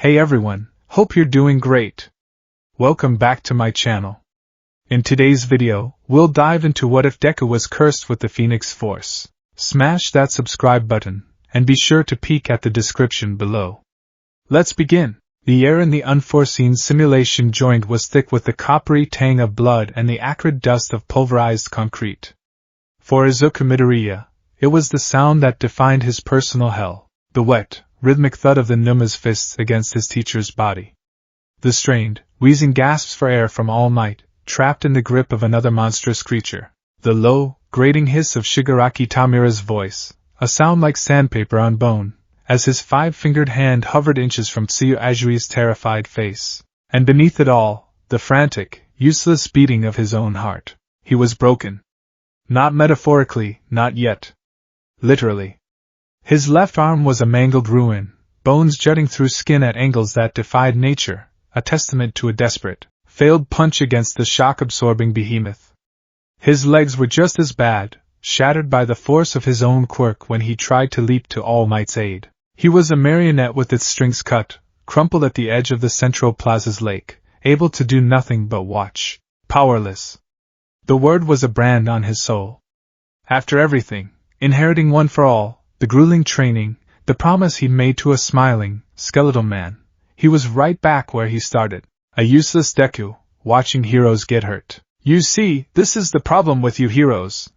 Hey everyone, hope you're doing great. Welcome back to my channel. In today's video, we'll dive into what if Deku was cursed with the Phoenix Force. Smash that subscribe button, and be sure to peek at the description below. Let's begin. The air in the unforeseen simulation joint was thick with the coppery tang of blood and the acrid dust of pulverized concrete. For Izuku Midoriya, it was the sound that defined his personal hell, the wet, rhythmic thud of the Numa's fists against his teacher's body. The strained, wheezing gasps for air from All Might, trapped in the grip of another monstrous creature. The low, grating hiss of Shigaraki Tamira's voice, a sound like sandpaper on bone, as his five-fingered hand hovered inches from Tsuyu Ajui's terrified face. And beneath it all, the frantic, useless beating of his own heart. He was broken. Not metaphorically, not yet. Literally. His left arm was a mangled ruin, bones jutting through skin at angles that defied nature, a testament to a desperate, failed punch against the shock-absorbing behemoth. His legs were just as bad, shattered by the force of his own quirk when he tried to leap to All Might's aid. He was a marionette with its strings cut, crumpled at the edge of the Central Plaza's lake, able to do nothing but watch. Powerless. The word was a brand on his soul. After everything, inheriting One for All, the grueling training, the promise he'd made to a smiling, skeletal man, he was right back where he started. A useless Deku, watching heroes get hurt. You see, this is the problem with you heroes.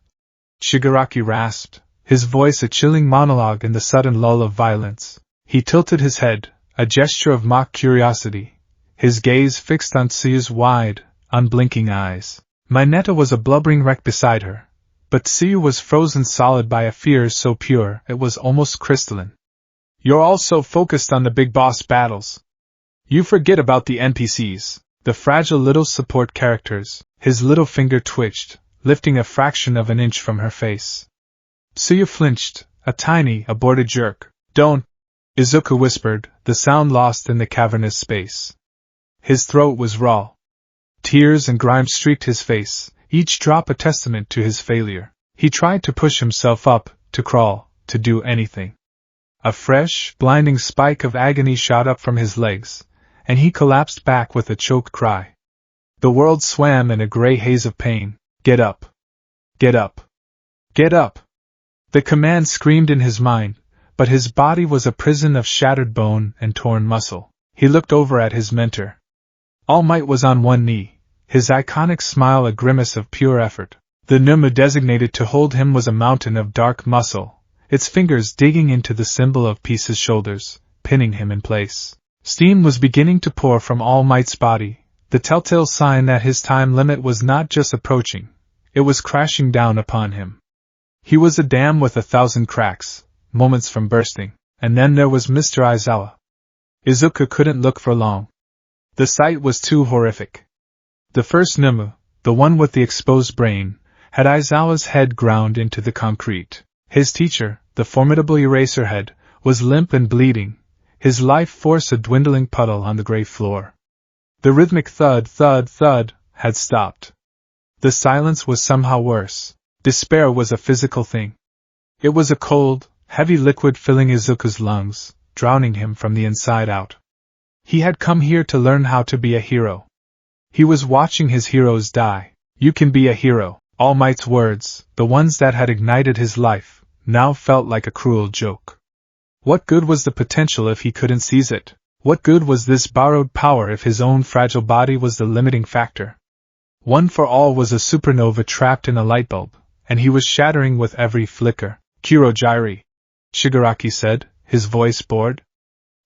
Shigaraki rasped, his voice a chilling monologue in the sudden lull of violence. He tilted his head, a gesture of mock curiosity, his gaze fixed on Tsuyu's wide, unblinking eyes. Mineta was a blubbering wreck beside her, but Tsuyu was frozen solid by a fear so pure it was almost crystalline. You're all so focused on the big boss battles. You forget about the NPCs, the fragile little support characters. His little finger twitched, lifting a fraction of an inch from her face. Tsuyu flinched, a tiny, aborted jerk. Don't, Izuku whispered, the sound lost in the cavernous space. His throat was raw. Tears and grime streaked his face, each drop a testament to his failure. He tried to push himself up, to crawl, to do anything. A fresh, blinding spike of agony shot up from his legs, and he collapsed back with a choked cry. The world swam in a gray haze of pain. Get up. Get up. Get up. The command screamed in his mind, but his body was a prison of shattered bone and torn muscle. He looked over at his mentor. All Might was on one knee, his iconic smile a grimace of pure effort. The Numa designated to hold him was a mountain of dark muscle, its fingers digging into the symbol of Peace's shoulders, pinning him in place. Steam was beginning to pour from All Might's body, the telltale sign that his time limit was not just approaching, it was crashing down upon him. He was a dam with 1,000 cracks, moments from bursting, and then there was Mr. Aizawa. Izuku couldn't look for long. The sight was too horrific. The first Numu, the one with the exposed brain, had Aizawa's head ground into the concrete. His teacher, the formidable Eraserhead, was limp and bleeding, his life force a dwindling puddle on the gray floor. The rhythmic thud, thud, thud had stopped. The silence was somehow worse. Despair was a physical thing. It was a cold, heavy liquid filling Izuku's lungs, drowning him from the inside out. He had come here to learn how to be a hero. He was watching his heroes die. You can be a hero. All Might's words, the ones that had ignited his life, now felt like a cruel joke. What good was the potential if he couldn't seize it? What good was this borrowed power if his own fragile body was the limiting factor? One for All was a supernova trapped in a light bulb, and he was shattering with every flicker. Kurojairi, Shigaraki said, his voice bored.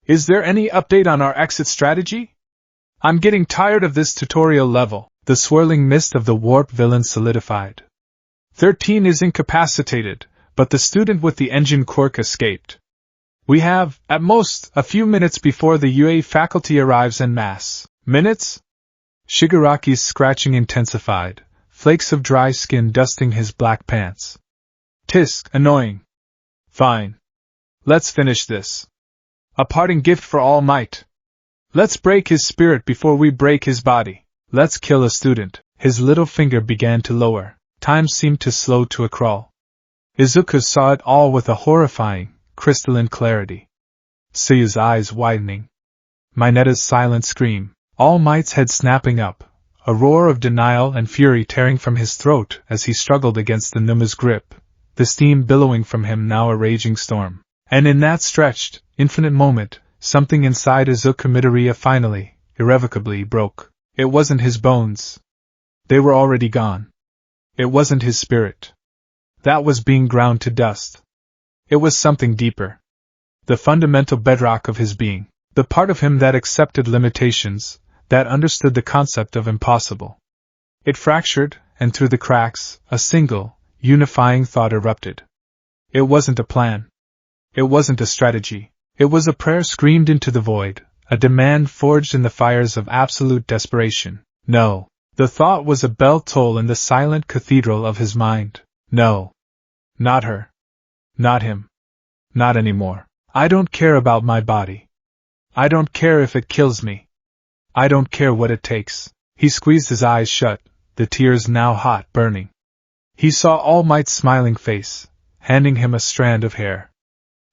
Is there any update on our exit strategy? I'm getting tired of this tutorial level. The swirling mist of the warp villain solidified. 13 is incapacitated, but the student with the engine quirk escaped. We have, at most, a few minutes before the UA faculty arrives en masse. Minutes? Shigaraki's scratching intensified, flakes of dry skin dusting his black pants. Tisk, annoying. Fine. Let's finish this. A parting gift for All Might. Let's break his spirit before we break his body. Let's kill a student. His little finger began to lower. Time seemed to slow to a crawl. Izuku saw it all with a horrifying, crystalline clarity. Tsuyu's eyes widening. Minata's silent scream, All Might's head snapping up, a roar of denial and fury tearing from his throat as he struggled against the Numa's grip, the steam billowing from him now a raging storm. And in that stretched, infinite moment, something inside Izuku Midoriya finally, irrevocably broke. It wasn't his bones. They were already gone. It wasn't his spirit. That was being ground to dust. It was something deeper. The fundamental bedrock of his being. The part of him that accepted limitations, that understood the concept of impossible. It fractured, and through the cracks, a single, unifying thought erupted. It wasn't a plan. It wasn't a strategy. It was a prayer screamed into the void, a demand forged in the fires of absolute desperation. No. The thought was a bell toll in the silent cathedral of his mind. No. Not her. Not him. Not anymore. I don't care about my body. I don't care if it kills me. I don't care what it takes. He squeezed his eyes shut, the tears now hot, burning. He saw All Might's smiling face, handing him a strand of hair.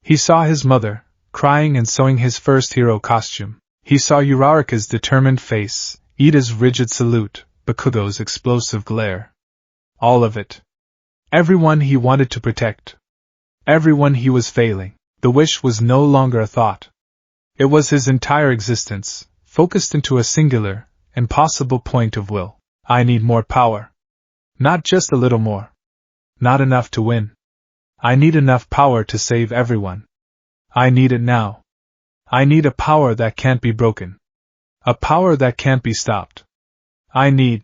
He saw his mother, crying and sewing his first hero costume. He saw Uraraka's determined face, Ida's rigid salute, Bakugo's explosive glare. All of it. Everyone he wanted to protect. Everyone he was failing. The wish was no longer a thought. It was his entire existence, focused into a singular, impossible point of will. I need more power. Not just a little more. Not enough to win. I need enough power to save everyone. I need it now. I need a power that can't be broken. A power that can't be stopped. I need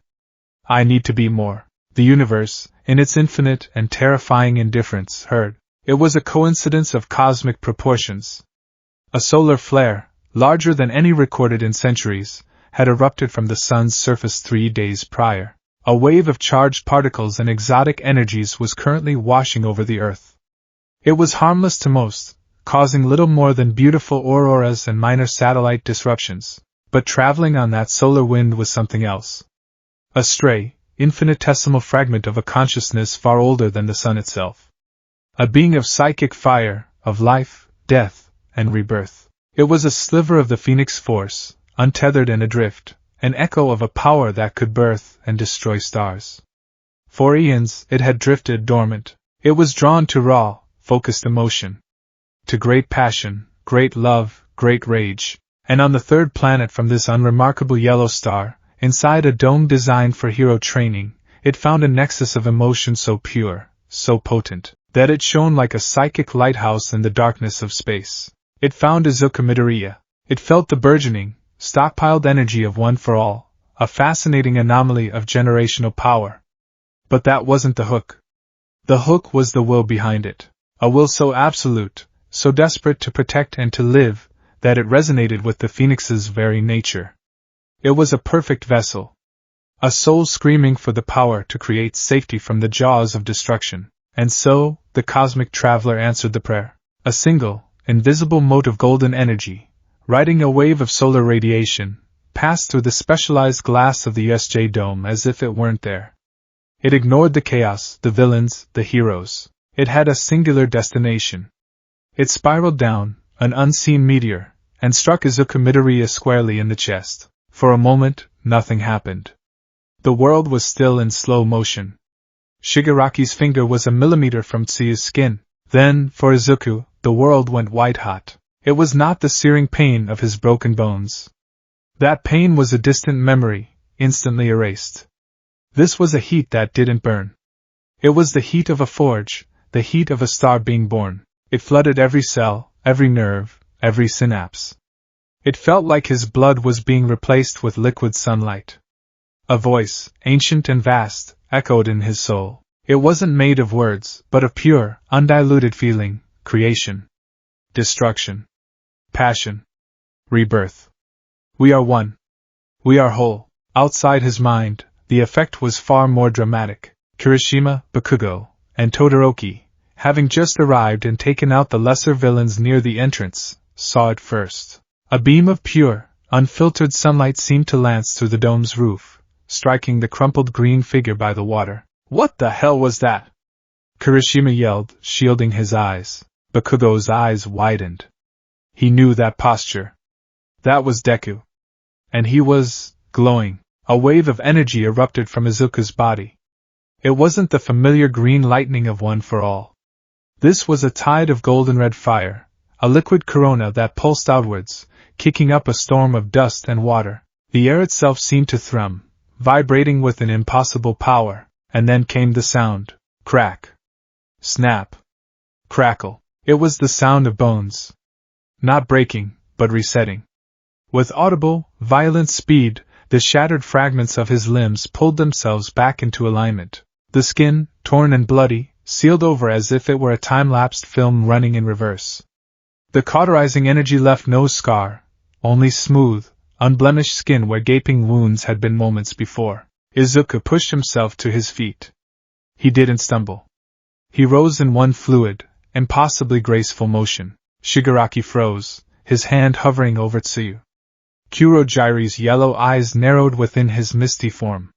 to be more. The universe, in its infinite and terrifying indifference, heard. It was a coincidence of cosmic proportions. A solar flare, larger than any recorded in centuries, had erupted from the sun's surface 3 days prior. A wave of charged particles and exotic energies was currently washing over the Earth. It was harmless to most, causing little more than beautiful auroras and minor satellite disruptions. But traveling on that solar wind was something else. A stray, infinitesimal fragment of a consciousness far older than the sun itself. A being of psychic fire, of life, death, and rebirth. It was a sliver of the Phoenix Force, untethered and adrift, an echo of a power that could birth and destroy stars. For eons, it had drifted dormant. It was drawn to raw, focused emotion. To great passion, great love, great rage. And on the third planet from this unremarkable yellow star, inside a dome designed for hero training, it found a nexus of emotion so pure, so potent, that it shone like a psychic lighthouse in the darkness of space. It found Izuku Midoriya. It felt the burgeoning, stockpiled energy of One for All, a fascinating anomaly of generational power. But that wasn't the hook. The hook was the will behind it, a will so absolute, so desperate to protect and to live, that it resonated with the Phoenix's very nature. It was a perfect vessel. A soul screaming for the power to create safety from the jaws of destruction. And so, the cosmic traveler answered the prayer. A single, invisible mote of golden energy, riding a wave of solar radiation, passed through the specialized glass of the USJ dome as if it weren't there. It ignored the chaos, the villains, the heroes. It had a singular destination. It spiraled down, an unseen meteor, and struck Izuku Midoriya squarely in the chest. For a moment, nothing happened. The world was still in slow motion. Shigaraki's finger was a millimeter from Tsuya's skin. Then, for Izuku, the world went white-hot. It was not the searing pain of his broken bones. That pain was a distant memory, instantly erased. This was a heat that didn't burn. It was the heat of a forge, the heat of a star being born. It flooded every cell, every nerve, every synapse. It felt like his blood was being replaced with liquid sunlight. A voice, ancient and vast, echoed in his soul. It wasn't made of words, but of pure, undiluted feeling, creation, destruction, passion, rebirth. We are one. We are whole. Outside his mind, the effect was far more dramatic. Kirishima, Bakugo, and Todoroki, having just arrived and taken out the lesser villains near the entrance, saw it first. A beam of pure, unfiltered sunlight seemed to lance through the dome's roof, striking the crumpled green figure by the water. What the hell was that? Kirishima yelled, shielding his eyes. Bakugo's eyes widened. He knew that posture. That was Deku. And he was glowing. A wave of energy erupted from Izuku's body. It wasn't the familiar green lightning of One for All. This was a tide of golden-red fire, a liquid corona that pulsed outwards, kicking up a storm of dust and water. The air itself seemed to thrum, vibrating with an impossible power, and then came the sound. Crack. Snap. Crackle. It was the sound of bones. Not breaking, but resetting. With audible, violent speed, the shattered fragments of his limbs pulled themselves back into alignment. The skin, torn and bloody, sealed over as if it were a time-lapsed film running in reverse. The cauterizing energy left no scar, only smooth, unblemished skin where gaping wounds had been moments before. Izuku pushed himself to his feet. He didn't stumble. He rose in one fluid, impossibly graceful motion. Shigaraki froze, his hand hovering over Tsuyu. Kurojire's yellow eyes narrowed within his misty form.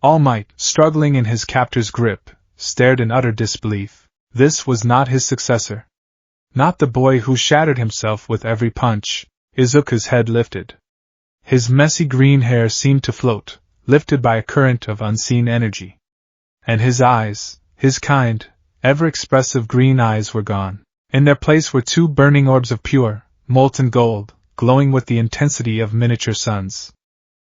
All Might, struggling in his captor's grip, stared in utter disbelief. This was not his successor. Not the boy who shattered himself with every punch. Izuku's head lifted. His messy green hair seemed to float, lifted by a current of unseen energy. And his eyes, his kind, ever-expressive green eyes were gone. In their place were two burning orbs of pure, molten gold, glowing with the intensity of miniature suns.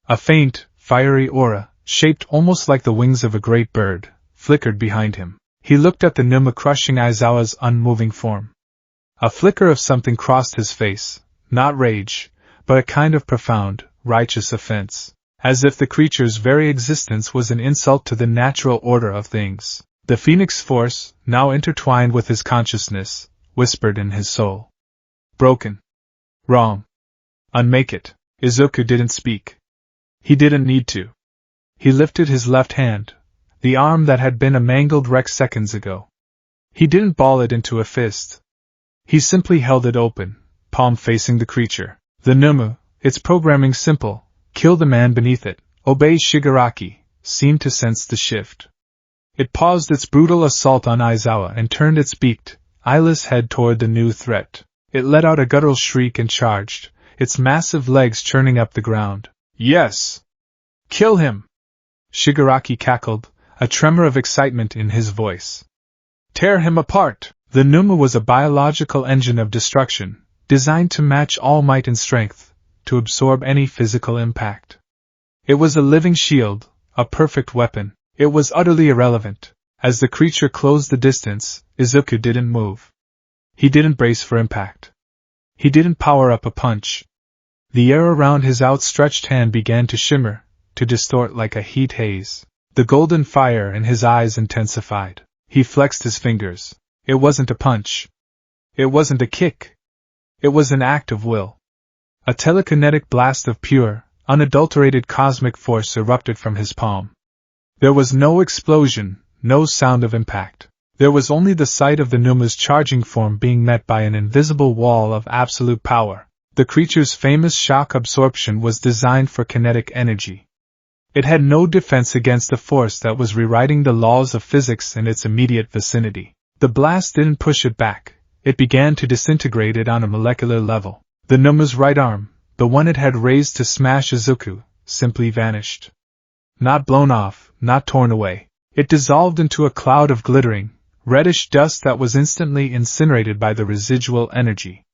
A faint, fiery aura, shaped almost like the wings of a great bird, flickered behind him. He looked at the Numa crushing Aizawa's unmoving form. A flicker of something crossed his face, not rage, but a kind of profound, righteous offense, as if the creature's very existence was an insult to the natural order of things. The Phoenix Force, now intertwined with his consciousness, whispered in his soul. Broken. Wrong. Unmake it. Izuku didn't speak. He didn't need to. He lifted his left hand, the arm that had been a mangled wreck seconds ago. He didn't ball it into a fist. He simply held it open, palm facing the creature. The Numu, its programming simple, kill the man beneath it, obey Shigaraki, seemed to sense the shift. It paused its brutal assault on Aizawa and turned its beaked, eyeless head toward the new threat. It let out a guttural shriek and charged, its massive legs churning up the ground. Yes! Kill him! Shigaraki cackled, a tremor of excitement in his voice. Tear him apart! The Numa was a biological engine of destruction, designed to match All Might in strength, to absorb any physical impact. It was a living shield, a perfect weapon. It was utterly irrelevant. As the creature closed the distance, Izuku didn't move. He didn't brace for impact. He didn't power up a punch. The air around his outstretched hand began to shimmer, to distort like a heat haze. The golden fire in his eyes intensified. He flexed his fingers. It wasn't a punch. It wasn't a kick. It was an act of will. A telekinetic blast of pure, unadulterated cosmic force erupted from his palm. There was no explosion, no sound of impact. There was only the sight of the Numa's charging form being met by an invisible wall of absolute power. The creature's famous shock absorption was designed for kinetic energy. It had no defense against the force that was rewriting the laws of physics in its immediate vicinity. The blast didn't push it back, it began to disintegrate it on a molecular level. The Numa's right arm, the one it had raised to smash Izuku, simply vanished. Not blown off, not torn away. It dissolved into a cloud of glittering, reddish dust that was instantly incinerated by the residual energy.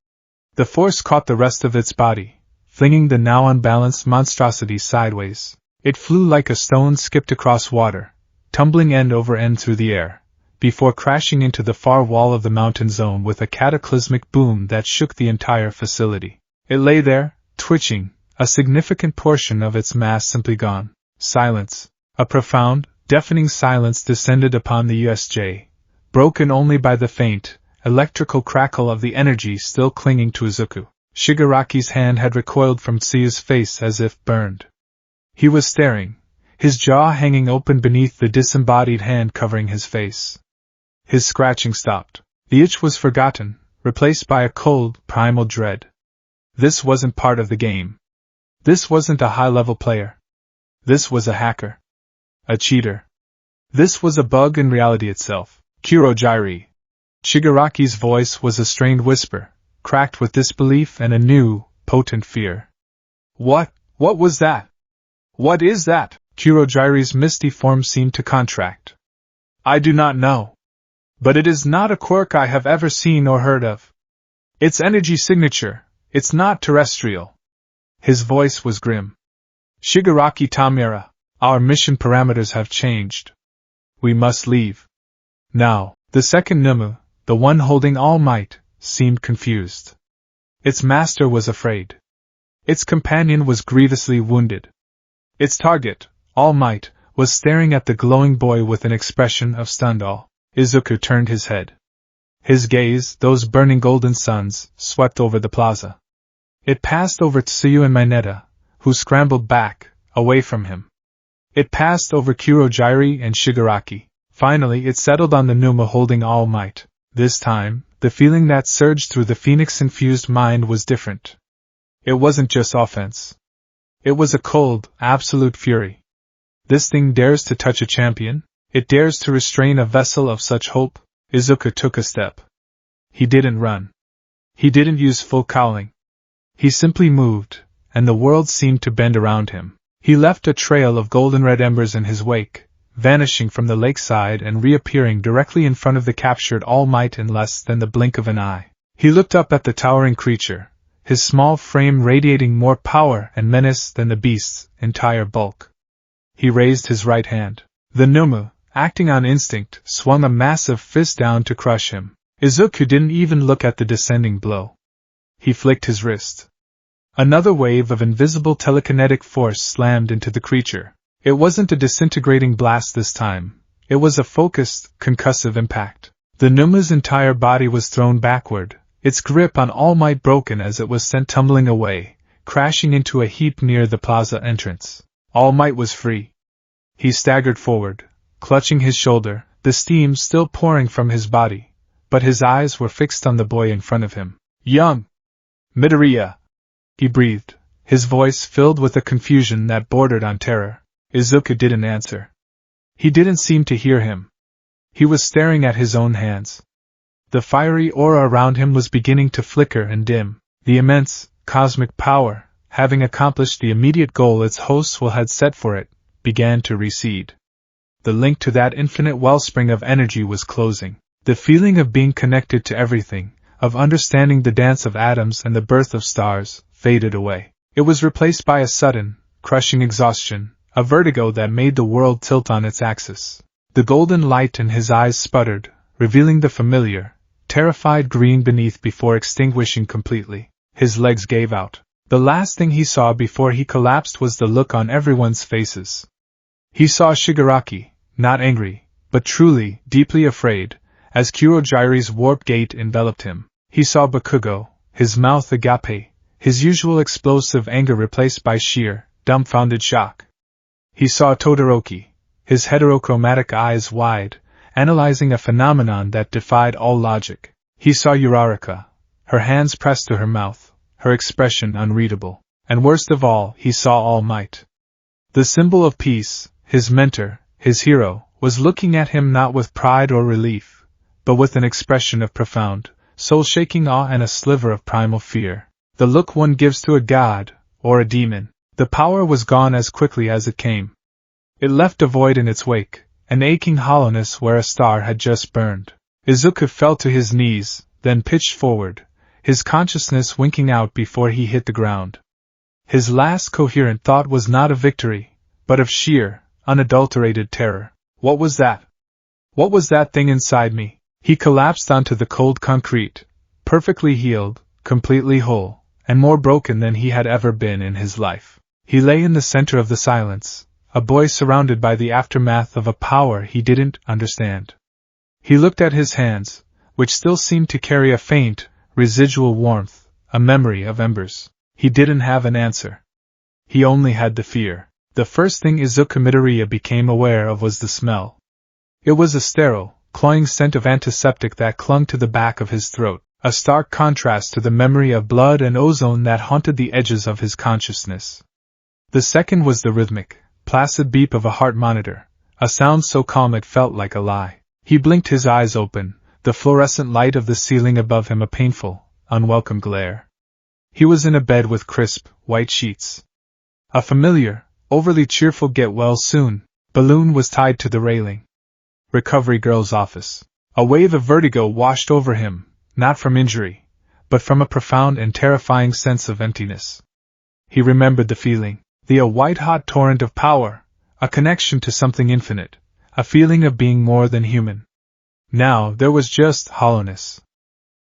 The force caught the rest of its body, flinging the now unbalanced monstrosity sideways. It flew like a stone skipped across water, tumbling end over end through the air, before crashing into the far wall of the mountain zone with a cataclysmic boom that shook the entire facility. It lay there, twitching, a significant portion of its mass simply gone. Silence. A profound, deafening silence descended upon the USJ, broken only by the faint, electrical crackle of the energy still clinging to Izuku. Shigaraki's hand had recoiled from Tsuyu's face as if burned. He was staring, his jaw hanging open beneath the disembodied hand covering his face. His scratching stopped. The itch was forgotten, replaced by a cold, primal dread. This wasn't part of the game. This wasn't a high-level player. This was a hacker. A cheater. This was a bug in reality itself. Kurojire. Shigaraki's voice was a strained whisper, cracked with disbelief and a new, potent fear. What was that? What is that? Kurojire's misty form seemed to contract. I do not know. But it is not a quirk I have ever seen or heard of. Its energy signature, it's not terrestrial. His voice was grim. Shigaraki Tamura, our mission parameters have changed. We must leave. Now, the second Numu, the one holding All Might, seemed confused. Its master was afraid. Its companion was grievously wounded. Its target, All Might, was staring at the glowing boy with an expression of stunned awe. Izuku turned his head. His gaze, those burning golden suns, swept over the plaza. It passed over Tsuyu and Mineta, who scrambled back, away from him. It passed over Kurojire and Shigaraki. Finally it settled on the Numa holding All Might. This time, the feeling that surged through the phoenix-infused mind was different. It wasn't just offense. It was a cold, absolute fury. This thing dares to touch a champion? It dares to restrain a vessel of such hope? Izuku took a step. He didn't run. He didn't use full cowling. He simply moved, and the world seemed to bend around him. He left a trail of golden-red embers in his wake, vanishing from the lakeside and reappearing directly in front of the captured All Might in less than the blink of an eye. He looked up at the towering creature, his small frame radiating more power and menace than the beast's entire bulk. He raised his right hand. The Numu, acting on instinct, swung a massive fist down to crush him. Izuku didn't even look at the descending blow. He flicked his wrist. Another wave of invisible telekinetic force slammed into the creature. It wasn't a disintegrating blast this time. It was a focused, concussive impact. The Numu's entire body was thrown backward, its grip on All Might broken as it was sent tumbling away, crashing into a heap near the plaza entrance. All Might was free. He staggered forward, clutching his shoulder, the steam still pouring from his body, but his eyes were fixed on the boy in front of him. Young Midoriya, he breathed, his voice filled with a confusion that bordered on terror. Izuku didn't answer. He didn't seem to hear him. He was staring at his own hands. The fiery aura around him was beginning to flicker and dim. The immense, cosmic power, having accomplished the immediate goal its hosts will had set for it, began to recede. The link to that infinite wellspring of energy was closing. The feeling of being connected to everything, of understanding the dance of atoms and the birth of stars, faded away. It was replaced by a sudden, crushing exhaustion, a vertigo that made the world tilt on its axis. The golden light in his eyes sputtered, revealing the familiar, terrified green beneath before extinguishing completely. His legs gave out. The last thing he saw before he collapsed was the look on everyone's faces. He saw Shigaraki, not angry, but truly, deeply afraid, as Kurojire's warp gate enveloped him. He saw Bakugo, his mouth agape, his usual explosive anger replaced by sheer, dumbfounded shock. He saw Todoroki, his heterochromatic eyes wide, analyzing a phenomenon that defied all logic. He saw Uraraka, her hands pressed to her mouth, her expression unreadable. And worst of all, he saw All Might. The symbol of peace, his mentor, his hero, was looking at him not with pride or relief, but with an expression of profound, soul-shaking awe and a sliver of primal fear. The look one gives to a god, or a demon. The power was gone as quickly as it came. It left a void in its wake, an aching hollowness where a star had just burned. Izuku fell to his knees, then pitched forward, his consciousness winking out before he hit the ground. His last coherent thought was not of victory, but of sheer, unadulterated terror. What was that? What was that thing inside me? He collapsed onto the cold concrete, perfectly healed, completely whole, and more broken than he had ever been in his life. He lay in the center of the silence, a boy surrounded by the aftermath of a power he didn't understand. He looked at his hands, which still seemed to carry a faint, residual warmth, a memory of embers. He didn't have an answer. He only had the fear. The first thing Izuku Midoriya became aware of was the smell. It was a sterile, cloying scent of antiseptic that clung to the back of his throat, a stark contrast to the memory of blood and ozone that haunted the edges of his consciousness. The second was the rhythmic, placid beep of a heart monitor, a sound so calm it felt like a lie. He blinked his eyes open, the fluorescent light of the ceiling above him a painful, unwelcome glare. He was in a bed with crisp, white sheets. A familiar, overly cheerful get well soon balloon was tied to the railing. Recovery girl's office. A wave of vertigo washed over him, not from injury, but from a profound and terrifying sense of emptiness. He remembered the feeling, the white-hot torrent of power, a connection to something infinite, a feeling of being more than human. Now there was just hollowness.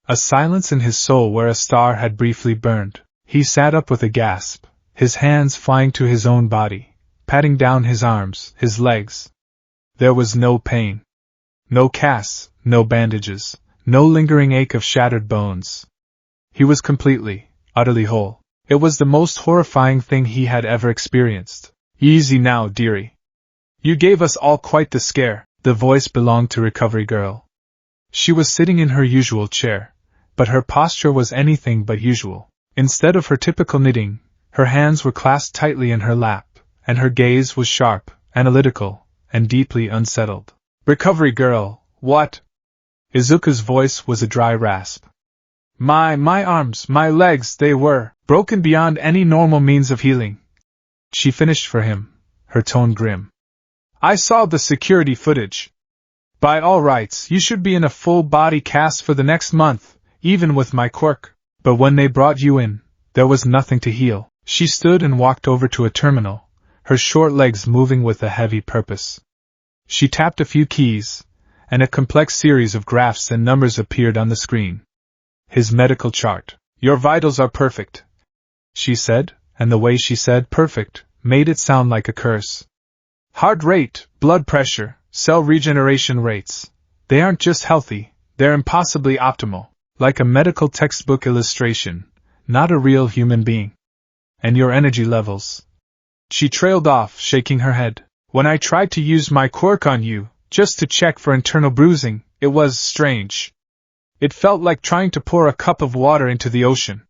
A silence in his soul where a star had briefly burned. He sat up with a gasp, his hands flying to his own body, patting down his arms, his legs. There was no pain. No casts, no bandages, no lingering ache of shattered bones. He was completely, utterly whole. It was the most horrifying thing he had ever experienced. Easy now, dearie. You gave us all quite the scare. The voice belonged to Recovery Girl. She was sitting in her usual chair, but her posture was anything but usual. Instead of her typical knitting, her hands were clasped tightly in her lap, and her gaze was sharp, analytical, and deeply unsettled. Recovery Girl, what? Izuku's voice was a dry rasp. My arms, my legs, they were broken beyond any normal means of healing. She finished for him, her tone grim. I saw the security footage. By all rights, you should be in a full-body cast for the next month, even with my quirk. But when they brought you in, there was nothing to heal. She stood and walked over to a terminal, her short legs moving with a heavy purpose. She tapped a few keys, and a complex series of graphs and numbers appeared on the screen. His medical chart. Your vitals are perfect, she said, and the way she said perfect made it sound like a curse. Heart rate, blood pressure, cell regeneration rates. They aren't just healthy, they're impossibly optimal, like a medical textbook illustration, not a real human being. And your energy levels. She trailed off, shaking her head. When I tried to use my quirk on you, just to check for internal bruising, it was strange. It felt like trying to pour a cup of water into the ocean.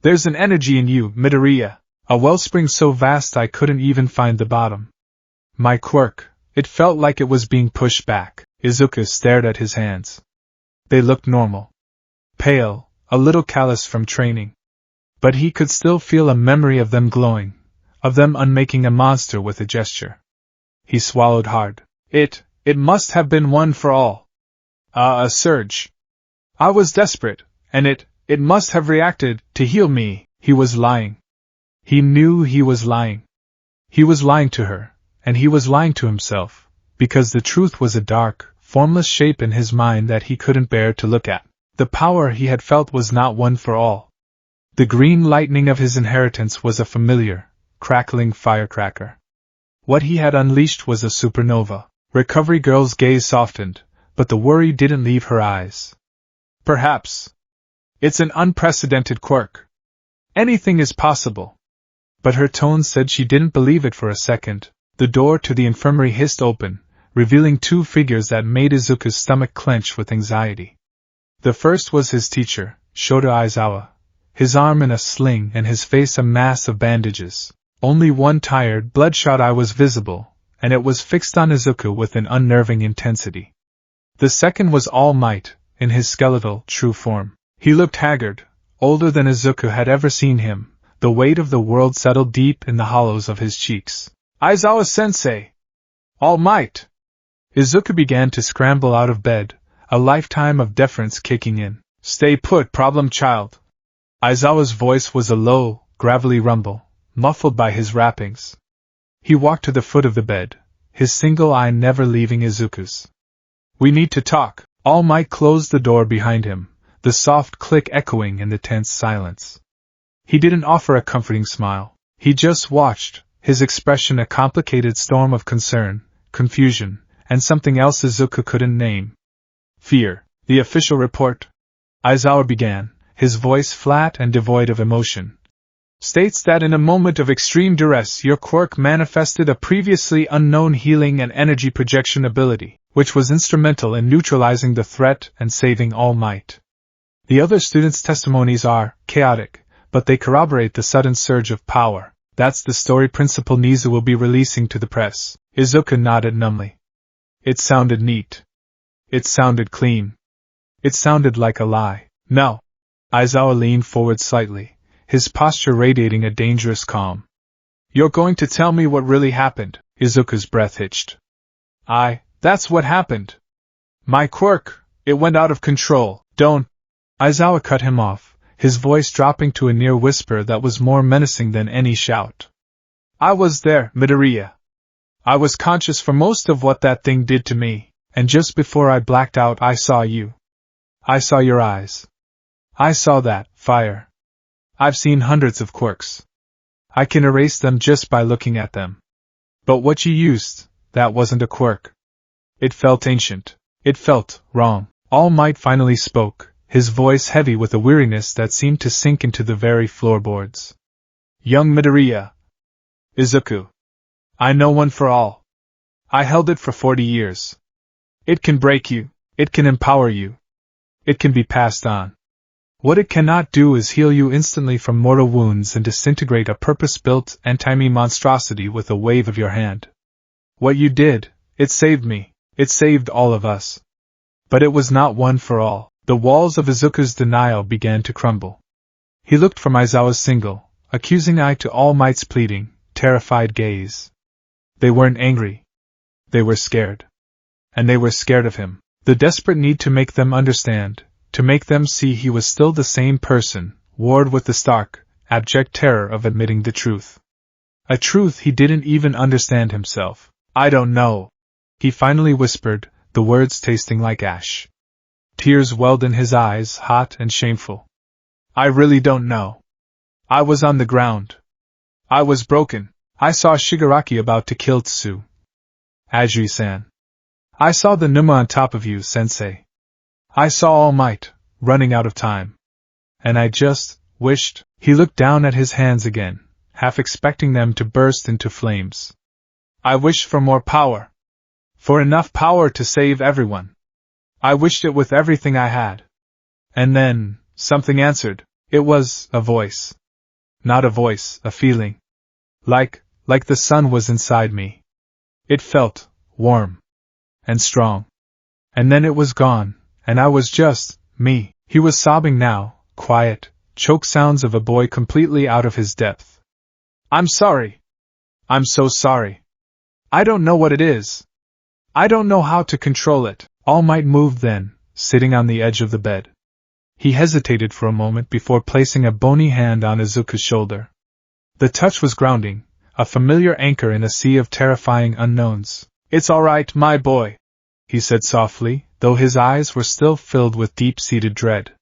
There's an energy in you, Midoriya, a wellspring so vast I couldn't even find the bottom. My quirk, it felt like it was being pushed back. Izuku stared at his hands. They looked normal. Pale, a little callous from training. But he could still feel a memory of them glowing, of them unmaking a monster with a gesture. He swallowed hard. It must have been one for all. A surge. I was desperate, and it must have reacted to heal me. He was lying. He knew he was lying. He was lying to her, and he was lying to himself, because the truth was a dark, formless shape in his mind that he couldn't bear to look at. The power he had felt was not one for all. The green lightning of his inheritance was a familiar, crackling firecracker. What he had unleashed was a supernova. Recovery Girl's gaze softened, but the worry didn't leave her eyes. Perhaps. It's an unprecedented quirk. Anything is possible. But her tone said she didn't believe it for a second. The door to the infirmary hissed open, revealing two figures that made Izuku's stomach clench with anxiety. The first was his teacher, Shota Aizawa, his arm in a sling and his face a mass of bandages. Only one tired, bloodshot eye was visible, and it was fixed on Izuku with an unnerving intensity. The second was All Might, in his skeletal, true form. He looked haggard, older than Izuku had ever seen him. The weight of the world settled deep in the hollows of his cheeks. Aizawa-sensei! All Might! Izuku began to scramble out of bed, a lifetime of deference kicking in. Stay put, problem child. Aizawa's voice was a low, gravelly rumble, muffled by his wrappings. He walked to the foot of the bed, his single eye never leaving Izuku's. We need to talk. All Might closed the door behind him, the soft click echoing in the tense silence. He didn't offer a comforting smile. He just watched, his expression a complicated storm of concern, confusion, and something else Izuku couldn't name. Fear. The official report, Aizawa began, his voice flat and devoid of emotion, states that in a moment of extreme duress your quirk manifested a previously unknown healing and energy projection ability, which was instrumental in neutralizing the threat and saving All Might. The other students' testimonies are chaotic, but they corroborate the sudden surge of power. That's the story Principal Nizu will be releasing to the press. Izuku nodded numbly. It sounded neat. It sounded clean. It sounded like a lie. No. Aizawa leaned forward slightly, his posture radiating a dangerous calm. "You're going to tell me what really happened?" Izuku's breath hitched. That's what happened. My quirk, it went out of control. Don't. Aizawa cut him off, his voice dropping to a near whisper that was more menacing than any shout. "I was there, Midoriya. I was conscious for most of what that thing did to me, and just before I blacked out I saw you. I saw your eyes. I saw that fire. I've seen hundreds of quirks. I can erase them just by looking at them. But what you used, that wasn't a quirk. It felt ancient. It felt wrong." All Might finally spoke, his voice heavy with a weariness that seemed to sink into the very floorboards. "Young Midoriya. Izuku. I know One for All. I held it for 40 years. It can break you. It can empower you. It can be passed on. What it cannot do is heal you instantly from mortal wounds and disintegrate a purpose-built anti-me monstrosity with a wave of your hand. What you did, it saved me. It saved all of us. But it was not one for all." The walls of Izuku's denial began to crumble. He looked from Aizawa's single, accusing eye to All Might's pleading, terrified gaze. They weren't angry. They were scared. And they were scared of him. The desperate need to make them understand, to make them see he was still the same person, warred with the stark, abject terror of admitting the truth. A truth he didn't even understand himself. "I don't know," he finally whispered, the words tasting like ash. Tears welled in his eyes, hot and shameful. "I really don't know. I was on the ground. I was broken. I saw Shigaraki about to kill Tsu. Ajiri-san. I saw the Numa on top of you, Sensei. I saw All Might, running out of time. And I just wished." He looked down at his hands again, half expecting them to burst into flames. "I wished for more power. For enough power to save everyone. I wished it with everything I had. And then, something answered. It was a voice. Not a voice, a feeling. Like the sun was inside me. It felt warm and strong. And then it was gone, and I was just me." He was sobbing now, quiet, choked sounds of a boy completely out of his depth. "I'm sorry. I'm so sorry. I don't know what it is. I don't know how to control it." All Might moved then, sitting on the edge of the bed. He hesitated for a moment before placing a bony hand on Izuku's shoulder. The touch was grounding, a familiar anchor in a sea of terrifying unknowns. "It's all right, my boy," he said softly, though his eyes were still filled with deep-seated dread.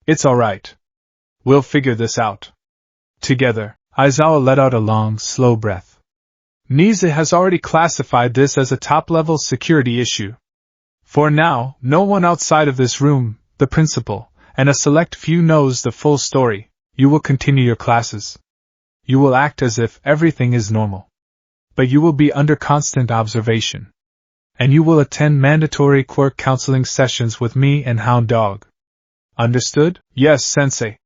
"It's all right. We'll figure this out. Together." Aizawa let out a long, slow breath. "Nise has already classified this as a top-level security issue. For now, no one outside of this room, the principal, and a select few knows the full story. You will continue your classes. You will act as if everything is normal. But you will be under constant observation. And you will attend mandatory quirk counseling sessions with me and Hound Dog. Understood?" "Yes, Sensei,"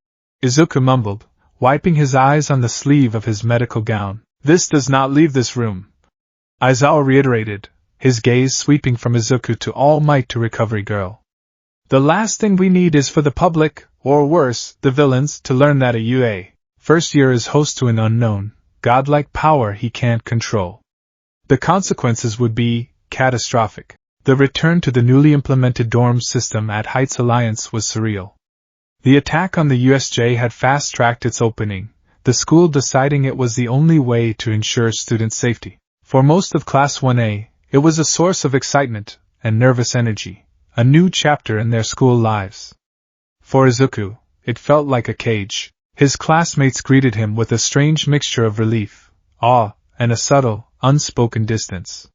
Izuku mumbled, wiping his eyes on the sleeve of his medical gown. "This does not leave this room," Aizawa reiterated, his gaze sweeping from Izuku to All Might to Recovery Girl. "The last thing we need is for the public, or worse, the villains, to learn that a UA first year is host to an unknown, godlike power he can't control. The consequences would be catastrophic." The return to the newly implemented dorm system at Heights Alliance was surreal. The attack on the USJ had fast-tracked its opening, the school deciding it was the only way to ensure student safety. For most of Class 1A, it was a source of excitement and nervous energy, a new chapter in their school lives. For Izuku, it felt like a cage. His classmates greeted him with a strange mixture of relief, awe, and a subtle, unspoken distance.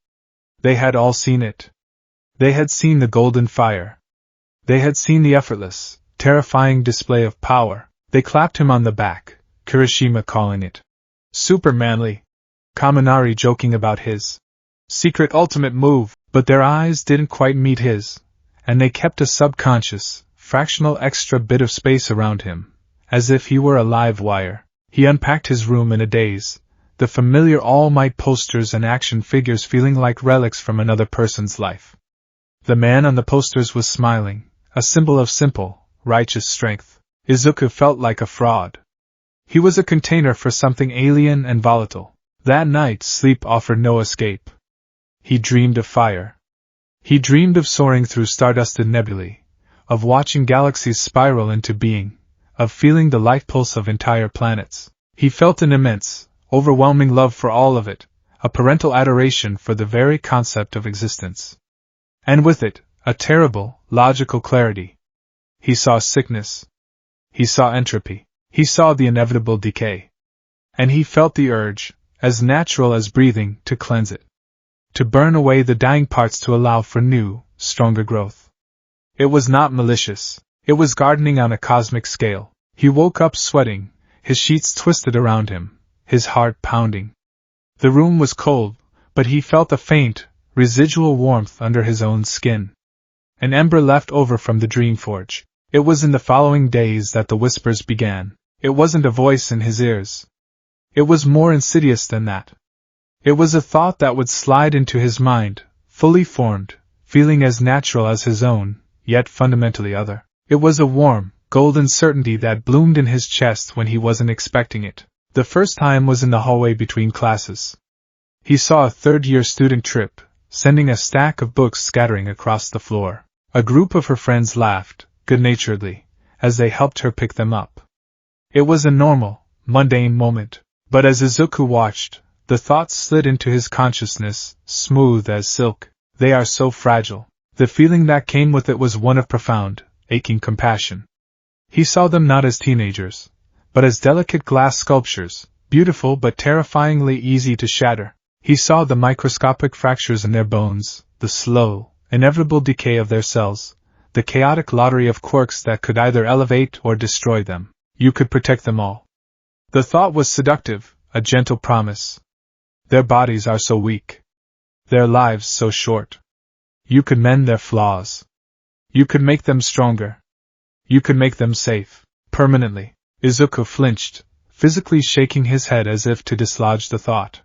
They had all seen it. They had seen the golden fire. They had seen the effortless, terrifying display of power. They clapped him on the back, Kirishima calling it supermanly, Kaminari joking about his secret ultimate move, but their eyes didn't quite meet his, and they kept a subconscious, fractional extra bit of space around him, as if he were a live wire. He unpacked his room in a daze, the familiar All Might posters and action figures feeling like relics from another person's life. The man on the posters was smiling, a symbol of simple, righteous strength. Izuku felt like a fraud. He was a container for something alien and volatile. That night, sleep offered no escape. He dreamed of fire. He dreamed of soaring through stardusted nebulae, of watching galaxies spiral into being, of feeling the life pulse of entire planets. He felt an immense, overwhelming love for all of it, a parental adoration for the very concept of existence. And with it, a terrible, logical clarity. He saw sickness. He saw entropy. He saw the inevitable decay. And he felt the urge, as natural as breathing, to cleanse it. To burn away the dying parts to allow for new, stronger growth. It was not malicious. It was gardening on a cosmic scale. He woke up sweating, his sheets twisted around him, his heart pounding. The room was cold, but he felt a faint, residual warmth under his own skin. An ember left over from the dream forge. It was in the following days that the whispers began. It wasn't a voice in his ears. It was more insidious than that. It was a thought that would slide into his mind, fully formed, feeling as natural as his own, yet fundamentally other. It was a warm, golden certainty that bloomed in his chest when he wasn't expecting it. The first time was in the hallway between classes. He saw a third-year student Trip, sending a stack of books scattering across the floor. A group of her friends laughed, good-naturedly, as they helped her pick them up. It was a normal, mundane moment, but as Izuku watched, the thought slid into his consciousness, smooth as silk. They are so fragile. The feeling that came with it was one of profound, aching compassion. He saw them not as teenagers, but as delicate glass sculptures, beautiful but terrifyingly easy to shatter. He saw the microscopic fractures in their bones, the slow, inevitable decay of their cells, the chaotic lottery of quirks that could either elevate or destroy them. You could protect them all. The thought was seductive, a gentle promise. Their bodies are so weak. Their lives so short. You could mend their flaws. You could make them stronger. You could make them safe, permanently. Izuku flinched, physically shaking his head as if to dislodge the thought.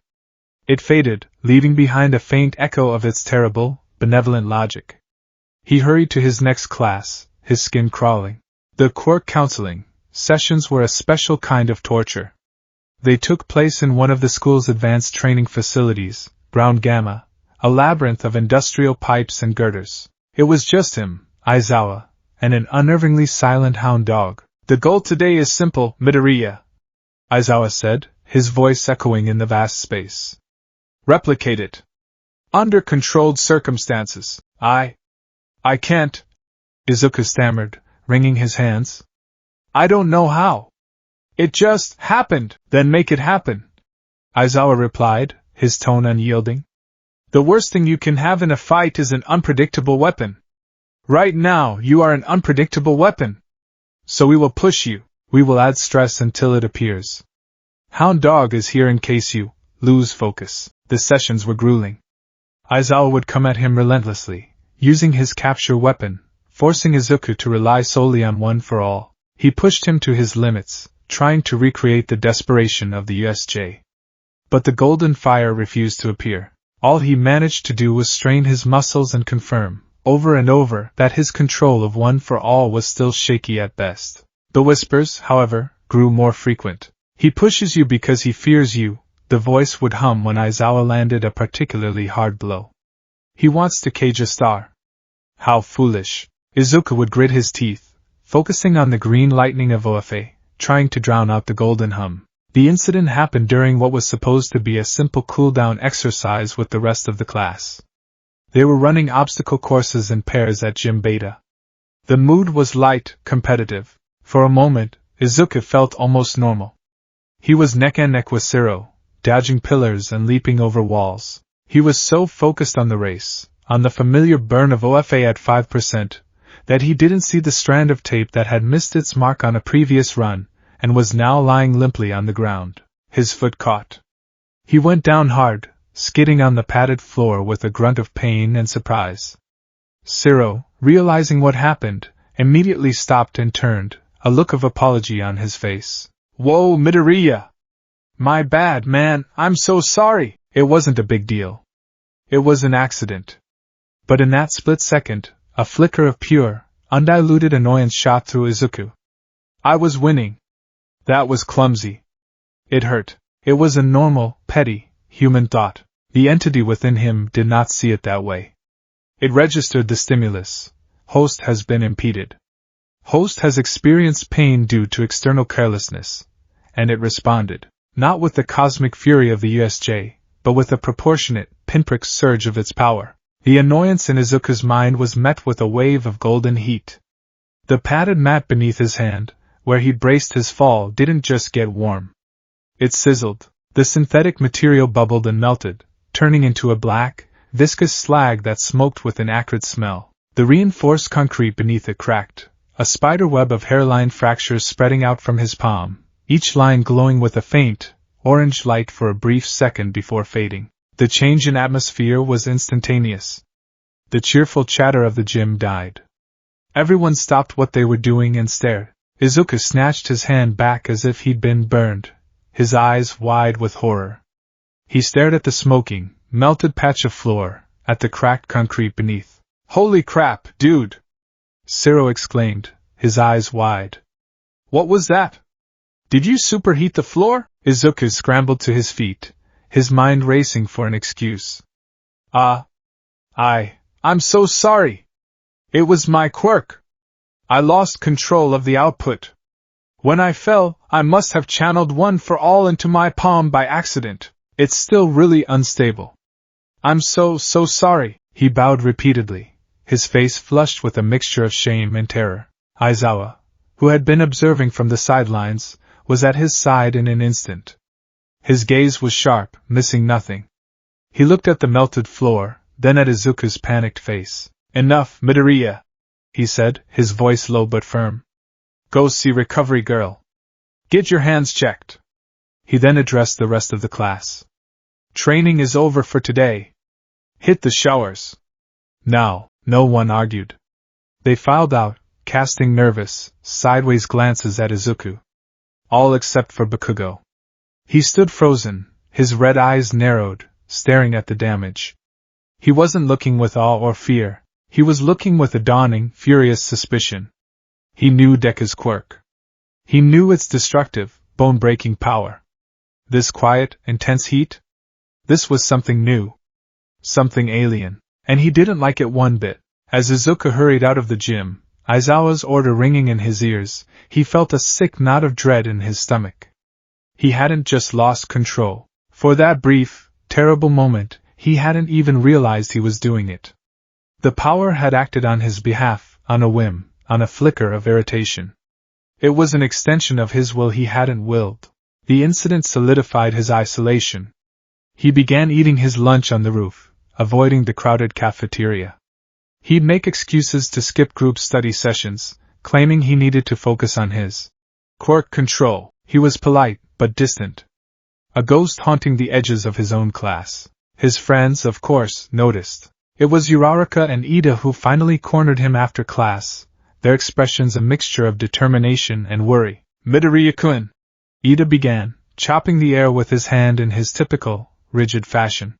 It faded, leaving behind a faint echo of its terrible, benevolent logic. He hurried to his next class, his skin crawling. The quirk counseling sessions were a special kind of torture. They took place in one of the school's advanced training facilities, Ground Gamma, a labyrinth of industrial pipes and girders. It was just him, Aizawa, and an unnervingly silent hound dog. The goal today is simple, Midoriya, Aizawa said, his voice echoing in the vast space. Replicate it. Under controlled circumstances. I can't, Izuku stammered, wringing his hands. I don't know how. It just happened. Then make it happen, Aizawa replied, his tone unyielding. The worst thing you can have in a fight is an unpredictable weapon. Right now, you are an unpredictable weapon. So we will push you. We will add stress until it appears. Hound Dog is here in case you lose focus. The sessions were grueling. Aizawa would come at him relentlessly, using his capture weapon, forcing Izuku to rely solely on One for All. He pushed him to his limits, trying to recreate the desperation of the USJ. But the golden fire refused to appear. All he managed to do was strain his muscles and confirm, over and over, that his control of One for All was still shaky at best. The whispers, however, grew more frequent. He pushes you because he fears you, the voice would hum when Aizawa landed a particularly hard blow. He wants to cage a star. How foolish. Izuku would grit his teeth, focusing on the green lightning of OFA, trying to drown out the golden hum. The incident happened during what was supposed to be a simple cool-down exercise with the rest of the class. They were running obstacle courses in pairs at Gym Beta. The mood was light, competitive. For a moment, Izuku felt almost normal. He was neck and neck with Siro, dodging pillars and leaping over walls. He was so focused on the race, on the familiar burn of OFA at 5%, that he didn't see the strand of tape that had missed its mark on a previous run, and was now lying limply on the ground. His foot caught. He went down hard, skidding on the padded floor with a grunt of pain and surprise. Siro, realizing what happened, immediately stopped and turned, a look of apology on his face. Whoa, Midoriya! My bad, man, I'm so sorry! It wasn't a big deal. It was an accident. But in that split second, a flicker of pure, undiluted annoyance shot through Izuku. I was winning. That was clumsy. It hurt. It was a normal, petty, human thought. The entity within him did not see it that way. It registered the stimulus. Host has been impeded. Host has experienced pain due to external carelessness. And it responded, not with the cosmic fury of the USJ, but with a proportionate, pinprick surge of its power. The annoyance in Izuku's mind was met with a wave of golden heat. The padded mat beneath his hand, where he'd braced his fall, didn't just get warm. It sizzled. The synthetic material bubbled and melted, turning into a black, viscous slag that smoked with an acrid smell. The reinforced concrete beneath it cracked, a spider web of hairline fractures spreading out from his palm, each line glowing with a faint, orange light for a brief second before fading. The change in atmosphere was instantaneous. The cheerful chatter of the gym died. Everyone stopped what they were doing and stared. Izuku snatched his hand back as if he'd been burned, his eyes wide with horror. He stared at the smoking, melted patch of floor, at the cracked concrete beneath. "Holy crap, dude!" Ciro exclaimed, his eyes wide. "What was that? Did you superheat the floor?" Izuku scrambled to his feet, his mind racing for an excuse. I'm so sorry. It was my quirk. I lost control of the output. When I fell, I must have channeled one for all into my palm by accident. It's still really unstable. I'm so sorry." He bowed repeatedly, his face flushed with a mixture of shame and terror. Aizawa, who had been observing from the sidelines, was at his side in an instant. His gaze was sharp, missing nothing. He looked at the melted floor, then at Izuku's panicked face. "Enough, Midoriya," he said, his voice low but firm. "Go see recovery girl. Get your hands checked." He then addressed the rest of the class. "Training is over for today. Hit the showers." Now, no one argued. They filed out, casting nervous, sideways glances at Izuku. All except for Bakugo. He stood frozen, his red eyes narrowed, staring at the damage. He wasn't looking with awe or fear, he was looking with a dawning, furious suspicion. He knew Deku's quirk. He knew its destructive, bone-breaking power. This quiet, intense heat? This was something new. Something alien. And he didn't like it one bit. As Izuku hurried out of the gym, Aizawa's order ringing in his ears, he felt a sick knot of dread in his stomach. He hadn't just lost control. For that brief, terrible moment, he hadn't even realized he was doing it. The power had acted on his behalf, on a whim, on a flicker of irritation. It was an extension of his will he hadn't willed. The incident solidified his isolation. He began eating his lunch on the roof, avoiding the crowded cafeteria. He'd make excuses to skip group study sessions, claiming he needed to focus on his quirk control. He was polite, but distant. A ghost haunting the edges of his own class. His friends, of course, noticed. It was Uraraka and Ida who finally cornered him after class, their expressions a mixture of determination and worry. "Midoriya-kun," Ida began, chopping the air with his hand in his typical, rigid fashion.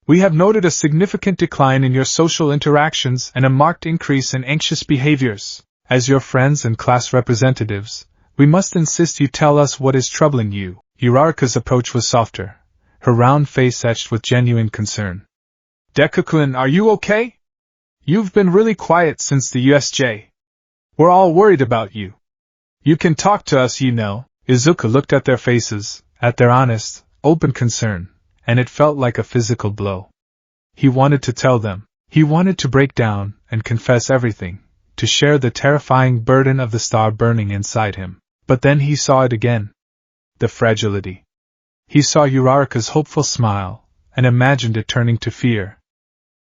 "We have noted a significant decline in your social interactions and a marked increase in anxious behaviors. As your friends and class representatives, we must insist you tell us what is troubling you." Uraraka's approach was softer, her round face etched with genuine concern. "Deku-kun, are you okay? You've been really quiet since the USJ. We're all worried about you. You can talk to us, you know." Izuku looked at their faces, at their honest, open concern, and it felt like a physical blow. He wanted to tell them. He wanted to break down and confess everything, to share the terrifying burden of the star burning inside him. But then he saw it again. The fragility. He saw Uraraka's hopeful smile, and imagined it turning to fear.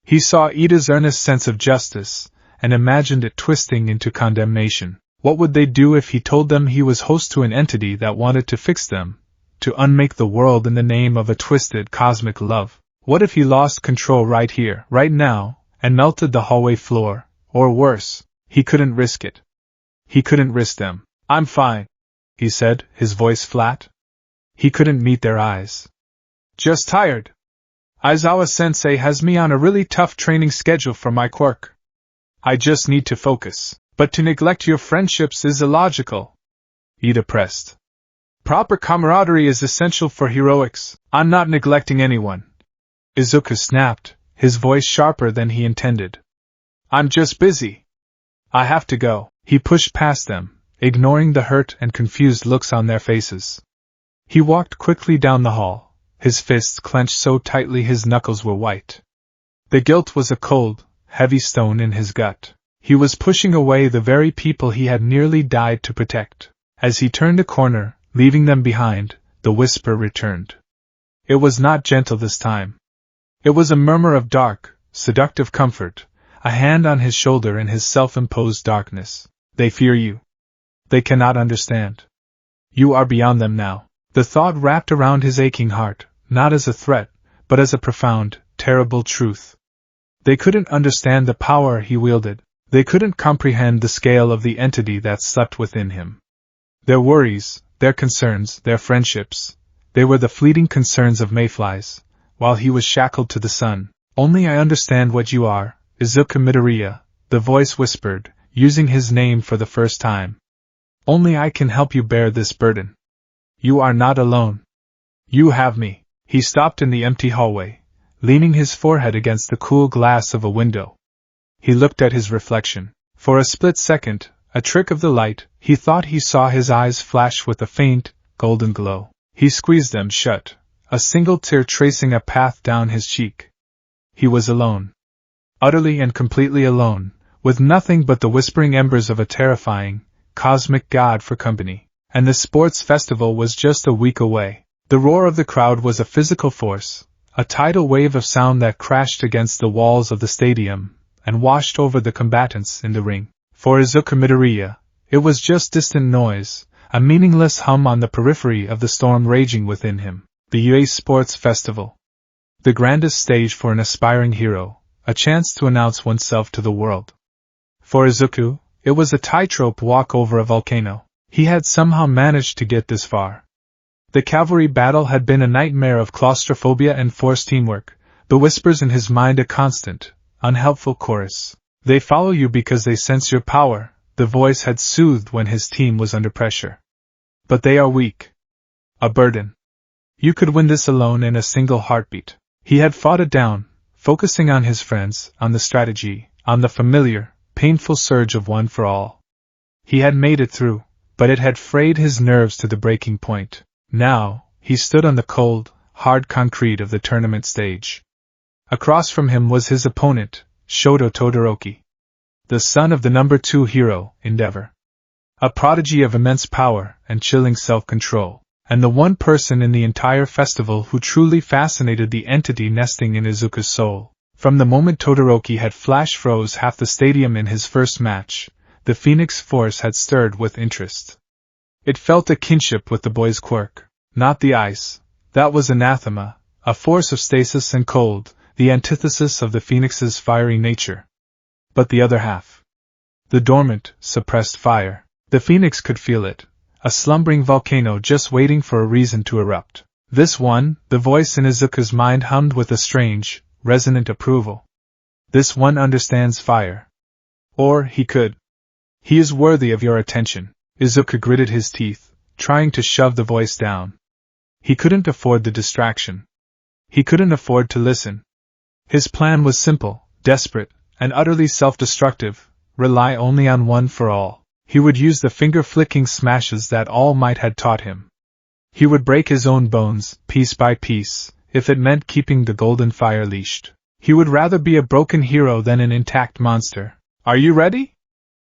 He saw Ida's earnest sense of justice, and imagined it twisting into condemnation. What would they do if he told them he was host to an entity that wanted to fix them, to unmake the world in the name of a twisted cosmic love? What if he lost control right here, right now, and melted the hallway floor, or worse, he couldn't risk it. He couldn't risk them. "I'm fine," he said, his voice flat. He couldn't meet their eyes. "Just tired. Aizawa-sensei has me on a really tough training schedule for my quirk. I just need to focus. But to neglect your friendships is illogical." Ida pressed. Proper camaraderie is essential for heroics. I'm not neglecting anyone. Izuku snapped, his voice sharper than he intended. I'm just busy. I have to go. He pushed past them, ignoring the hurt and confused looks on their faces. He walked quickly down the hall, his fists clenched so tightly his knuckles were white. The guilt was a cold, heavy stone in his gut. He was pushing away the very people he had nearly died to protect. As he turned a corner, leaving them behind, the whisper returned. It was not gentle this time. It was a murmur of dark, seductive comfort, a hand on his shoulder in his self-imposed darkness. They fear you. They cannot understand. You are beyond them now. The thought wrapped around his aching heart, not as a threat, but as a profound, terrible truth. They couldn't understand the power he wielded. They couldn't comprehend the scale of the entity that slept within him. Their worries, their concerns, their friendships, they were the fleeting concerns of mayflies, while he was shackled to the sun. Only I understand what you are, Izuku Midoriya, the voice whispered, using his name for the first time. Only I can help you bear this burden. You are not alone. You have me. He stopped in the empty hallway, leaning his forehead against the cool glass of a window. He looked at his reflection. For a split second, a trick of the light, he thought he saw his eyes flash with a faint, golden glow. He squeezed them shut, a single tear tracing a path down his cheek. He was alone. Utterly and completely alone, with nothing but the whispering embers of a terrifying, cosmic god for company. And the sports festival was just a week away. The roar of the crowd was a physical force, a tidal wave of sound that crashed against the walls of the stadium and washed over the combatants in the ring. For Izuku Midoriya, it was just distant noise, a meaningless hum on the periphery of the storm raging within him. The UA Sports Festival. The grandest stage for an aspiring hero, a chance to announce oneself to the world. For Izuku, it was a tightrope walk over a volcano. He had somehow managed to get this far. The cavalry battle had been a nightmare of claustrophobia and forced teamwork, the whispers in his mind a constant, unhelpful chorus. They follow you because they sense your power, the voice had soothed when his team was under pressure. But they are weak. A burden. You could win this alone in a single heartbeat. He had fought it down, focusing on his friends, on the strategy, on the familiar, painful surge of one for all. He had made it through, but it had frayed his nerves to the breaking point. Now, he stood on the cold, hard concrete of the tournament stage. Across from him was his opponent, Shoto Todoroki. The son of the number 2 hero, Endeavor. A prodigy of immense power and chilling self-control, and the one person in the entire festival who truly fascinated the entity nesting in Izuku's soul. From the moment Todoroki had flash-froze half the stadium in his first match, the Phoenix Force had stirred with interest. It felt a kinship with the boy's quirk. Not the ice, that was anathema, a force of stasis and cold, the antithesis of the Phoenix's fiery nature. But the other half. The dormant, suppressed fire. The Phoenix could feel it, a slumbering volcano just waiting for a reason to erupt. This one, the voice in Izuku's mind hummed with a strange, resonant approval. This one understands fire. Or, he could. He is worthy of your attention. Izuku gritted his teeth, trying to shove the voice down. He couldn't afford the distraction. He couldn't afford to listen. His plan was simple, desperate, and utterly self-destructive, rely only on one for all. He would use the finger-flicking smashes that All Might had taught him. He would break his own bones, piece by piece, if it meant keeping the golden fire leashed. He would rather be a broken hero than an intact monster. Are you ready?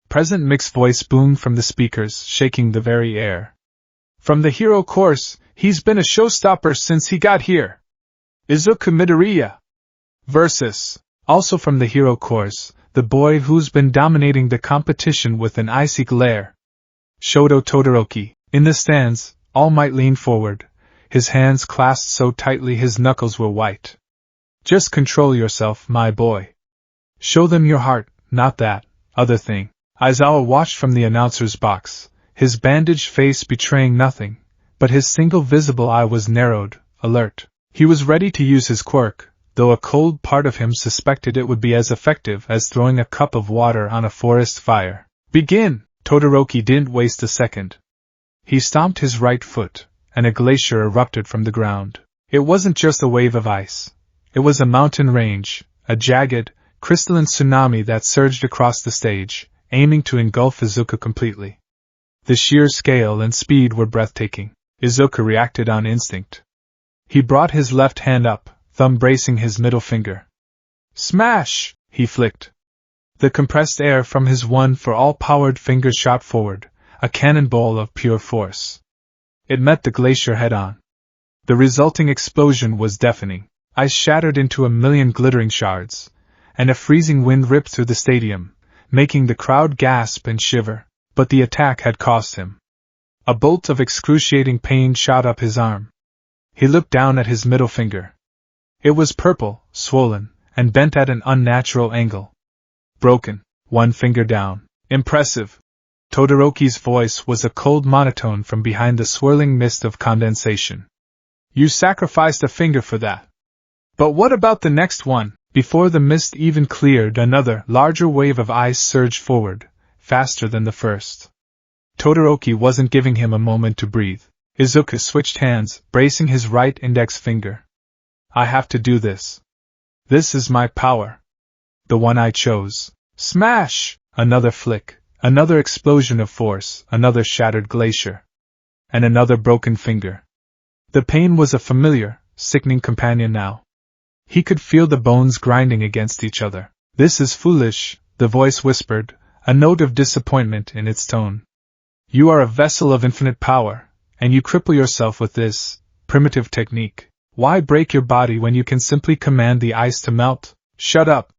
Present Mick's voice boomed from the speakers, shaking the very air. From the hero course, he's been a showstopper since he got here. Izuku Midoriya. Versus. Also from the hero course, the boy who's been dominating the competition with an icy glare. Shoto Todoroki. In the stands, All Might leaned forward, his hands clasped so tightly his knuckles were white. Just control yourself, my boy. Show them your heart, not that other thing. Aizawa watched from the announcer's box, his bandaged face betraying nothing, but his single visible eye was narrowed, alert. He was ready to use his quirk, though a cold part of him suspected it would be as effective as throwing a cup of water on a forest fire. Begin! Todoroki didn't waste a second. He stomped his right foot, and a glacier erupted from the ground. It wasn't just a wave of ice. It was a mountain range, a jagged, crystalline tsunami that surged across the stage, aiming to engulf Izuku completely. The sheer scale and speed were breathtaking. Izuku reacted on instinct. He brought his left hand up, thumb bracing his middle finger. Smash! He flicked. The compressed air from his one-for-all-powered finger shot forward, a cannonball of pure force. It met the glacier head-on. The resulting explosion was deafening. Ice shattered into a million glittering shards, and a freezing wind ripped through the stadium, making the crowd gasp and shiver. But the attack had cost him. A bolt of excruciating pain shot up his arm. He looked down at his middle finger. It was purple, swollen, and bent at an unnatural angle. Broken, one finger down. Impressive. Todoroki's voice was a cold monotone from behind the swirling mist of condensation. You sacrificed a finger for that. But what about the next one? Before the mist even cleared, another, larger wave of ice surged forward, faster than the first. Todoroki wasn't giving him a moment to breathe. Izuku switched hands, bracing his right index finger. I have to do this. This is my power. The one I chose. Smash! Another flick. Another explosion of force, another shattered glacier. And another broken finger. The pain was a familiar, sickening companion now. He could feel the bones grinding against each other. This is foolish, the voice whispered, a note of disappointment in its tone. You are a vessel of infinite power, and you cripple yourself with this primitive technique. Why break your body when you can simply command the ice to melt? Shut up!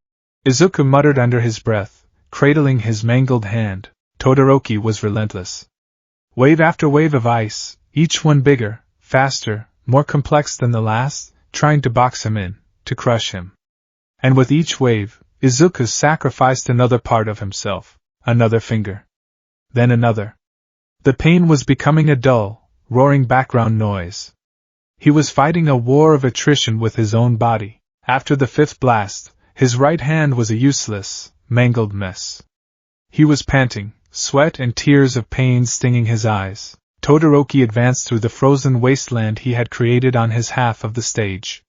Izuku muttered under his breath, cradling his mangled hand. Todoroki was relentless. Wave after wave of ice, each one bigger, faster, more complex than the last, trying to box him in, to crush him. And with each wave, Izuku sacrificed another part of himself, another finger. Then another. The pain was becoming a dull, roaring background noise. He was fighting a war of attrition with his own body. After the fifth blast, his right hand was a useless, mangled mess. He was panting, sweat and tears of pain stinging his eyes. Todoroki advanced through the frozen wasteland he had created on his half of the stage.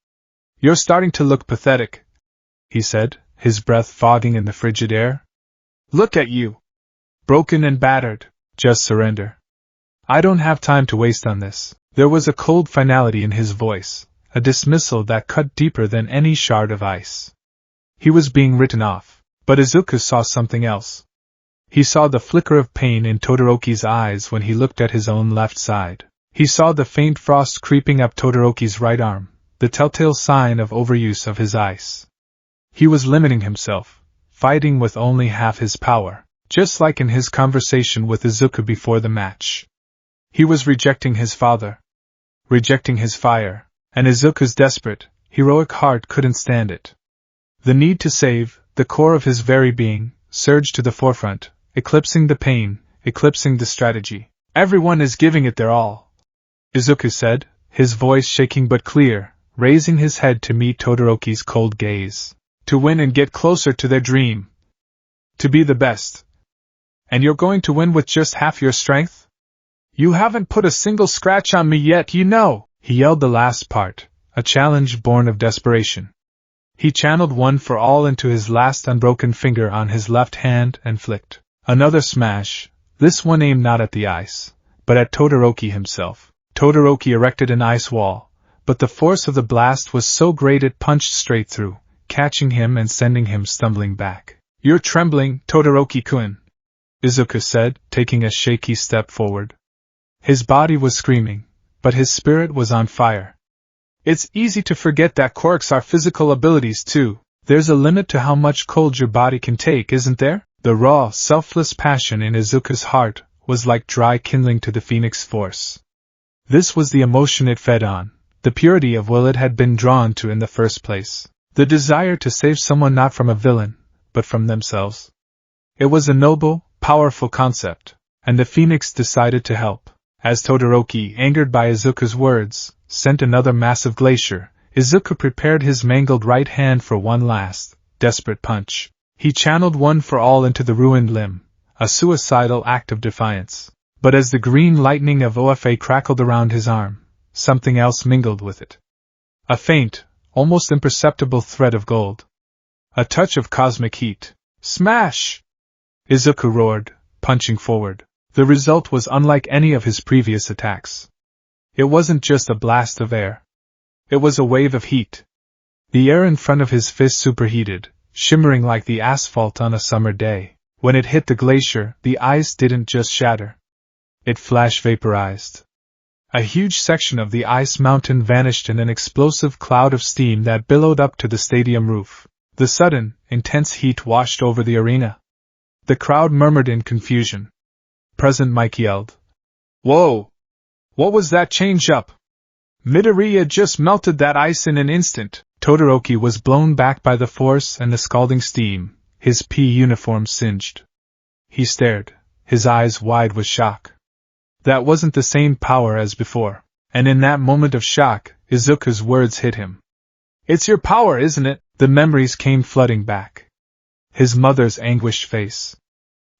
You're starting to look pathetic, he said, his breath fogging in the frigid air. Look at you. Broken and battered. Just surrender. I don't have time to waste on this. There was a cold finality in his voice, a dismissal that cut deeper than any shard of ice. He was being written off, but Izuku saw something else. He saw the flicker of pain in Todoroki's eyes when he looked at his own left side. He saw the faint frost creeping up Todoroki's right arm, the telltale sign of overuse of his ice. He was limiting himself, fighting with only half his power, just like in his conversation with Izuku before the match. He was rejecting his father, rejecting his fire, and Izuku's desperate, heroic heart couldn't stand it. The need to save, the core of his very being, surged to the forefront, eclipsing the pain, eclipsing the strategy. Everyone is giving it their all, Izuku said, his voice shaking but clear, raising his head to meet Todoroki's cold gaze. To win and get closer to their dream. To be the best. And you're going to win with just half your strength? You haven't put a single scratch on me yet, you know, he yelled the last part, a challenge born of desperation. He channeled one for all into his last unbroken finger on his left hand and flicked. Another smash, this one aimed not at the ice, but at Todoroki himself. Todoroki erected an ice wall, but the force of the blast was so great it punched straight through, catching him and sending him stumbling back. You're trembling, Todoroki-kun, Izuku said, taking a shaky step forward. His body was screaming, but his spirit was on fire. It's easy to forget that quirks are physical abilities too. There's a limit to how much cold your body can take, isn't there? The raw, selfless passion in Izuku's heart was like dry kindling to the phoenix force. This was the emotion it fed on, the purity of will it had been drawn to in the first place. The desire to save someone not from a villain, but from themselves. It was a noble, powerful concept, and the phoenix decided to help. As Todoroki, angered by Izuku's words, sent another massive glacier, Izuku prepared his mangled right hand for one last, desperate punch. He channeled one for all into the ruined limb, a suicidal act of defiance. But as the green lightning of OFA crackled around his arm, something else mingled with it. A faint, almost imperceptible thread of gold. A touch of cosmic heat. Smash! Izuku roared, punching forward. The result was unlike any of his previous attacks. It wasn't just a blast of air. It was a wave of heat. The air in front of his fist superheated, shimmering like the asphalt on a summer day. When it hit the glacier, the ice didn't just shatter. It flash vaporized. A huge section of the ice mountain vanished in an explosive cloud of steam that billowed up to the stadium roof. The sudden, intense heat washed over the arena. The crowd murmured in confusion. President Mike yelled, "Whoa! What was that change-up? Midoriya just melted that ice in an instant." Todoroki was blown back by the force and the scalding steam, his pea uniform singed. He stared, his eyes wide with shock. That wasn't the same power as before, and in that moment of shock, Izuku's words hit him. "It's your power, isn't it?" The memories came flooding back. His mother's anguished face.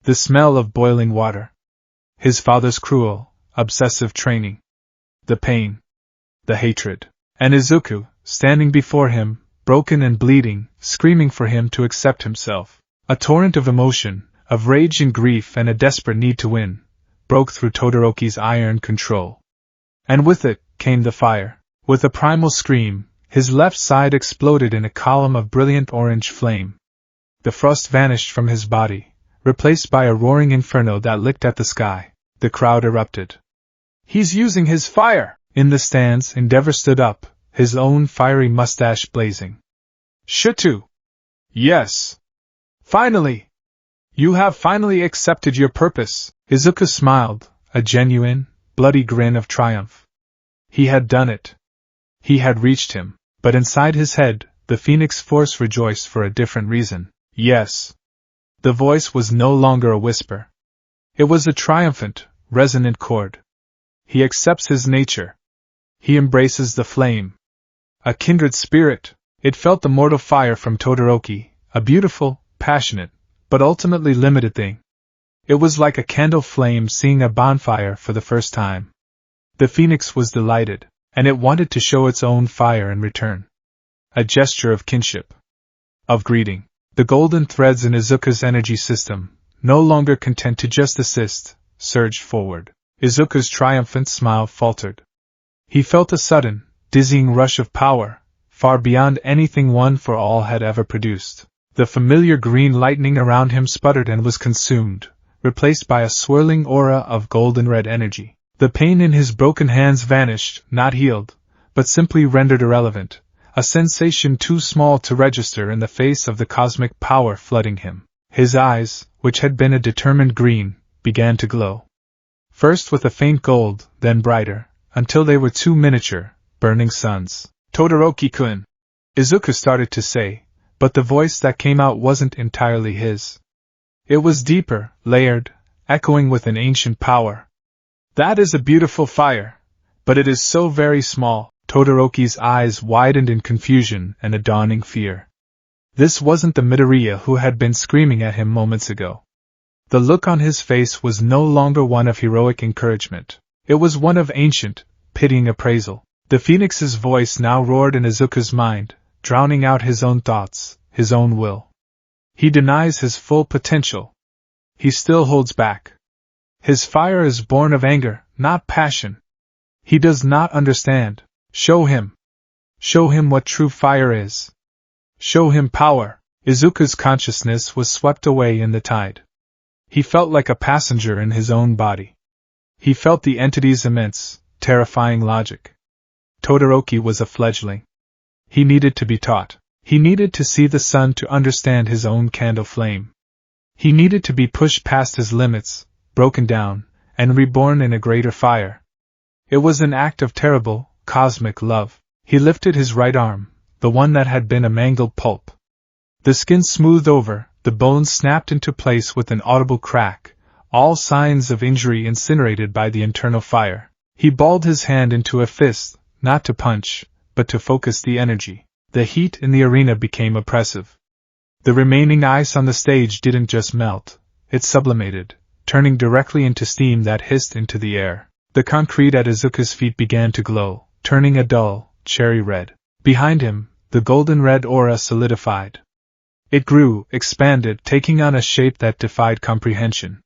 The smell of boiling water. His father's cruel, obsessive training. The pain. The hatred. And Izuku, standing before him, broken and bleeding, screaming for him to accept himself. A torrent of emotion, of rage and grief and a desperate need to win, broke through Todoroki's iron control. And with it came the fire. With a primal scream, his left side exploded in a column of brilliant orange flame. The frost vanished from his body, replaced by a roaring inferno that licked at the sky. The crowd erupted. "He's using his fire!" In the stands, Endeavor stood up, his own fiery mustache blazing. "Shutu! Yes! Finally! You have finally accepted your purpose!" Izuku smiled, a genuine, bloody grin of triumph. He had done it. He had reached him, but inside his head, the Phoenix Force rejoiced for a different reason. Yes. The voice was no longer a whisper. It was a triumphant, resonant chord. He accepts his nature. He embraces the flame. A kindred spirit. It felt the mortal fire from Todoroki, a beautiful, passionate, but ultimately limited thing. It was like a candle flame seeing a bonfire for the first time. The phoenix was delighted, and it wanted to show its own fire in return. A gesture of kinship. Of greeting. The golden threads in Izuku's energy system, no longer content to just assist, surged forward. Izuku's triumphant smile faltered. He felt a sudden, dizzying rush of power, far beyond anything One for All had ever produced. The familiar green lightning around him sputtered and was consumed, replaced by a swirling aura of golden-red energy. The pain in his broken hands vanished, not healed, but simply rendered irrelevant, a sensation too small to register in the face of the cosmic power flooding him. His eyes, which had been a determined green, began to glow. First with a faint gold, then brighter, until they were two miniature, burning suns. "Todoroki-kun," Izuku started to say, but the voice that came out wasn't entirely his. It was deeper, layered, echoing with an ancient power. "That is a beautiful fire, but it is so very small." Todoroki's eyes widened in confusion and a dawning fear. This wasn't the Midoriya who had been screaming at him moments ago. The look on his face was no longer one of heroic encouragement. It was one of ancient, pitying appraisal. The phoenix's voice now roared in Izuku's mind, drowning out his own thoughts, his own will. He denies his full potential. He still holds back. His fire is born of anger, not passion. He does not understand. Show him. Show him what true fire is. Show him power. Izuku's consciousness was swept away in the tide. He felt like a passenger in his own body. He felt the entity's immense, terrifying logic. Todoroki was a fledgling. He needed to be taught. He needed to see the sun to understand his own candle flame. He needed to be pushed past his limits, broken down, and reborn in a greater fire. It was an act of terrible, cosmic love. He lifted his right arm, the one that had been a mangled pulp. The skin smoothed over, the bones snapped into place with an audible crack, all signs of injury incinerated by the internal fire. He balled his hand into a fist, not to punch, but to focus the energy. The heat in the arena became oppressive. The remaining ice on the stage didn't just melt, it sublimated, turning directly into steam that hissed into the air. The concrete at Izuku's feet began to glow, turning a dull, cherry red. Behind him, the golden red aura solidified. It grew, expanded, taking on a shape that defied comprehension.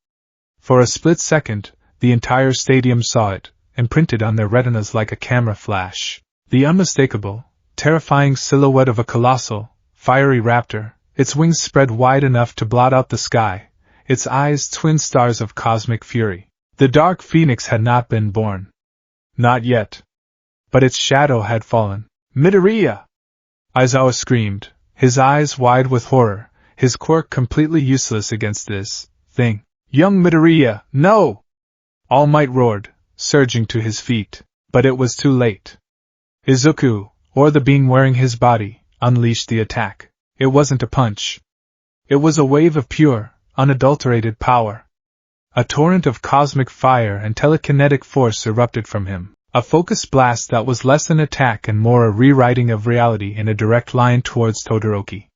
For a split second, the entire stadium saw it, imprinted on their retinas like a camera flash. The unmistakable, terrifying silhouette of a colossal, fiery raptor, its wings spread wide enough to blot out the sky, its eyes twin stars of cosmic fury. The dark phoenix had not been born. Not yet. But its shadow had fallen. Midoriya! Aizawa screamed, his eyes wide with horror, his quirk completely useless against this thing. Young Midoriya, no! All Might roared, surging to his feet, but it was too late. Izuku, or the being wearing his body, unleashed the attack. It wasn't a punch. It was a wave of pure, unadulterated power. A torrent of cosmic fire and telekinetic force erupted from him, a focused blast that was less an attack and more a rewriting of reality in a direct line towards Todoroki.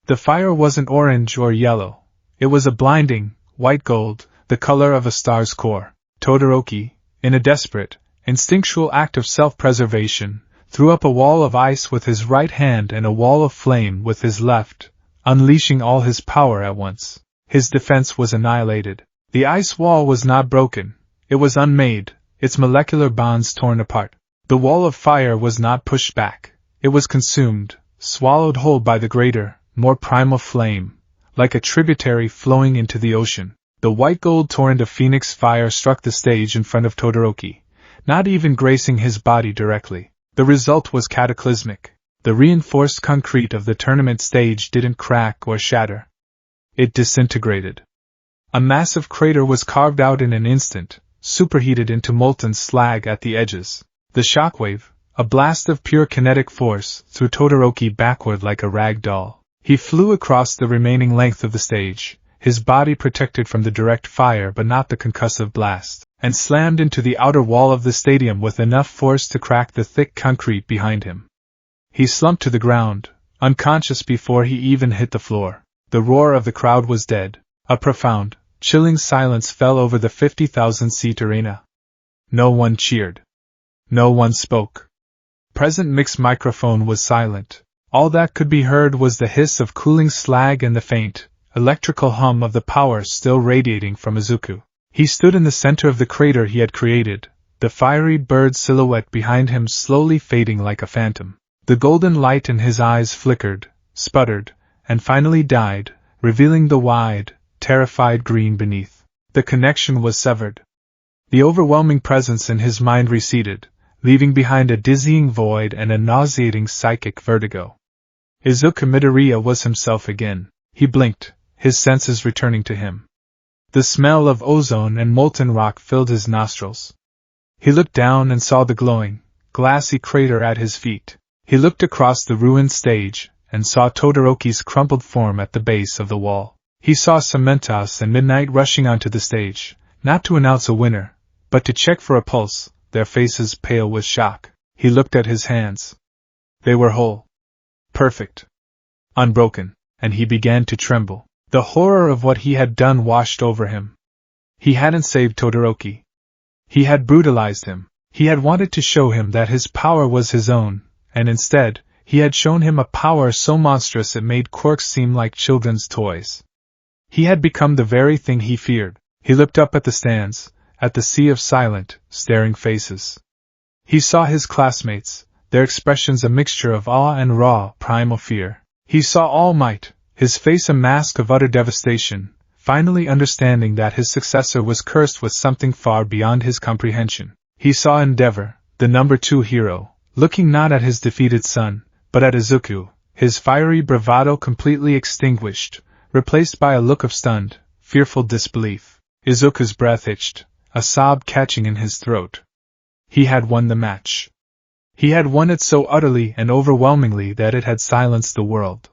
The fire wasn't orange or yellow. It was a blinding, white gold, the color of a star's core. Todoroki, in a desperate, instinctual act of self-preservation, threw up a wall of ice with his right hand and a wall of flame with his left, unleashing all his power at once. His defense was annihilated. The ice wall was not broken, it was unmade, its molecular bonds torn apart. The wall of fire was not pushed back, it was consumed, swallowed whole by the greater, more primal flame, like a tributary flowing into the ocean. The white gold torrent of phoenix fire struck the stage in front of Todoroki, not even grazing his body directly. The result was cataclysmic. The reinforced concrete of the tournament stage didn't crack or shatter. It disintegrated. A massive crater was carved out in an instant, superheated into molten slag at the edges. The shockwave, a blast of pure kinetic force, threw Todoroki backward like a rag doll. He flew across the remaining length of the stage, his body protected from the direct fire but not the concussive blast, and slammed into the outer wall of the stadium with enough force to crack the thick concrete behind him. He slumped to the ground, unconscious before he even hit the floor. The roar of the crowd was dead. A profound, chilling silence fell over the 50,000-seat arena. No one cheered. No one spoke. Present mixed microphone was silent. All that could be heard was the hiss of cooling slag and the faint, electrical hum of the power still radiating from Izuku. He stood in the center of the crater he had created, the fiery bird silhouette behind him slowly fading like a phantom. The golden light in his eyes flickered, sputtered, and finally died, revealing the wide, terrified green beneath. The connection was severed. The overwhelming presence in his mind receded, leaving behind a dizzying void and a nauseating psychic vertigo. Izuku Midoriya was himself again. He blinked, his senses returning to him. The smell of ozone and molten rock filled his nostrils. He looked down and saw the glowing, glassy crater at his feet. He looked across the ruined stage, and saw Todoroki's crumpled form at the base of the wall. He saw Cementos and Midnight rushing onto the stage, not to announce a winner, but to check for a pulse, their faces pale with shock. He looked at his hands. They were whole. Perfect. Unbroken, and he began to tremble. The horror of what he had done washed over him. He hadn't saved Todoroki. He had brutalized him. He had wanted to show him that his power was his own, and instead, he had shown him a power so monstrous it made quirks seem like children's toys. He had become the very thing he feared. He looked up at the stands, at the sea of silent, staring faces. He saw his classmates, their expressions a mixture of awe and raw, primal fear. He saw All Might, his face a mask of utter devastation, finally understanding that his successor was cursed with something far beyond his comprehension. He saw Endeavor, the number 2 hero, looking not at his defeated son, but at Izuku, his fiery bravado completely extinguished, replaced by a look of stunned, fearful disbelief. Izuku's breath hitched, a sob catching in his throat. He had won the match. He had won it so utterly and overwhelmingly that it had silenced the world.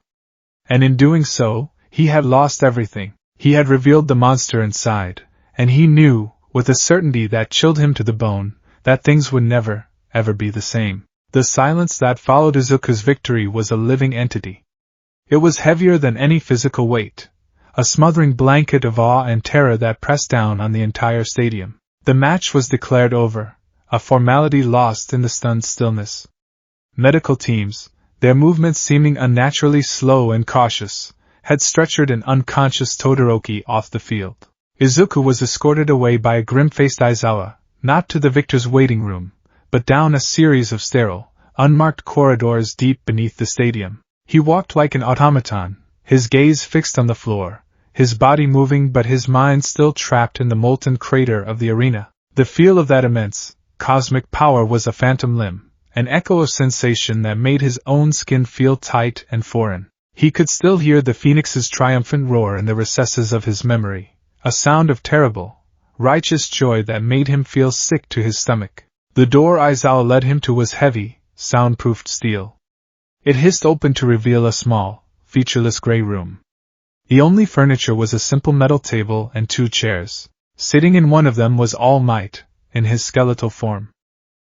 And in doing so, he had lost everything. He had revealed the monster inside, and he knew, with a certainty that chilled him to the bone, that things would never, ever be the same. The silence that followed Izuku's victory was a living entity. It was heavier than any physical weight, a smothering blanket of awe and terror that pressed down on the entire stadium. The match was declared over, a formality lost in the stunned stillness. Medical teams, their movements seeming unnaturally slow and cautious, had stretchered an unconscious Todoroki off the field. Izuku was escorted away by a grim-faced Aizawa, not to the victor's waiting room, but down a series of sterile, unmarked corridors deep beneath the stadium. He walked like an automaton, his gaze fixed on the floor, his body moving but his mind still trapped in the molten crater of the arena. The feel of that immense, cosmic power was a phantom limb, an echo of sensation that made his own skin feel tight and foreign. He could still hear the phoenix's triumphant roar in the recesses of his memory, a sound of terrible, righteous joy that made him feel sick to his stomach. The door Aizawa led him to was heavy, soundproofed steel. It hissed open to reveal a small, featureless gray room. The only furniture was a simple metal table and 2 chairs. Sitting in one of them was All Might, in his skeletal form.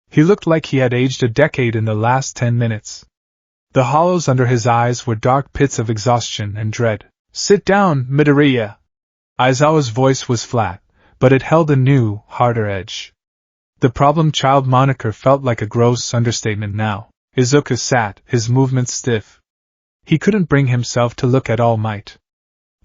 He looked like he had aged a decade in the last 10 minutes. The hollows under his eyes were dark pits of exhaustion and dread. "Sit down, Midoriya!" Aizawa's voice was flat, but it held a new, harder edge. The problem child moniker felt like a gross understatement now. Izuku sat, his movements stiff. He couldn't bring himself to look at All Might.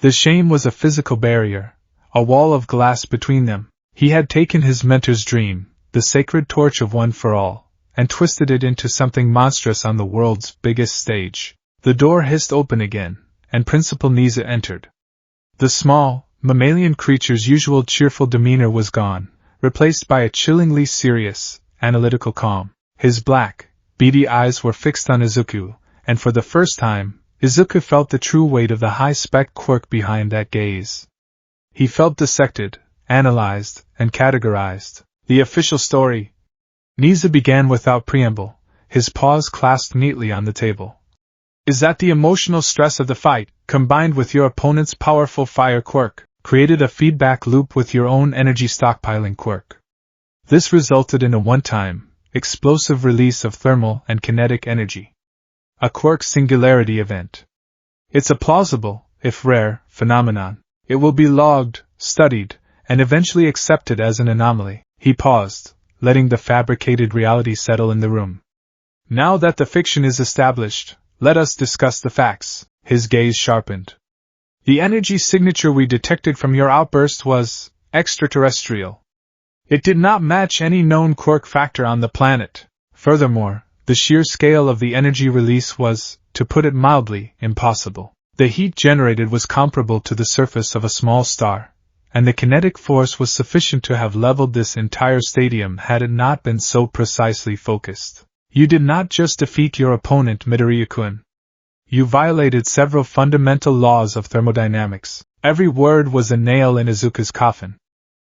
The shame was a physical barrier, a wall of glass between them. He had taken his mentor's dream, the sacred torch of one for all, and twisted it into something monstrous on the world's biggest stage. The door hissed open again, and Principal Niza entered. The small, mammalian creature's usual cheerful demeanor was gone, replaced by a chillingly serious, analytical calm. His black, beady eyes were fixed on Izuku, and for the first time, Izuku felt the true weight of the high-spec quirk behind that gaze. He felt dissected, analyzed, and categorized. The official story. Niza began without preamble, his paws clasped neatly on the table. Is that the emotional stress of the fight, combined with your opponent's powerful fire quirk, created a feedback loop with your own energy stockpiling quirk? This resulted in a one-time, explosive release of thermal and kinetic energy. A quirk singularity event. It's a plausible, if rare, phenomenon. It will be logged, studied, and eventually accepted as an anomaly. He paused, letting the fabricated reality settle in the room. Now that the fiction is established, let us discuss the facts. His gaze sharpened. The energy signature we detected from your outburst was extraterrestrial. It did not match any known quirk factor on the planet. Furthermore, the sheer scale of the energy release was, to put it mildly, impossible. The heat generated was comparable to the surface of a small star, and the kinetic force was sufficient to have leveled this entire stadium had it not been so precisely focused. You did not just defeat your opponent, Midoriya-kun. You violated several fundamental laws of thermodynamics. Every word was a nail in Izuku's coffin.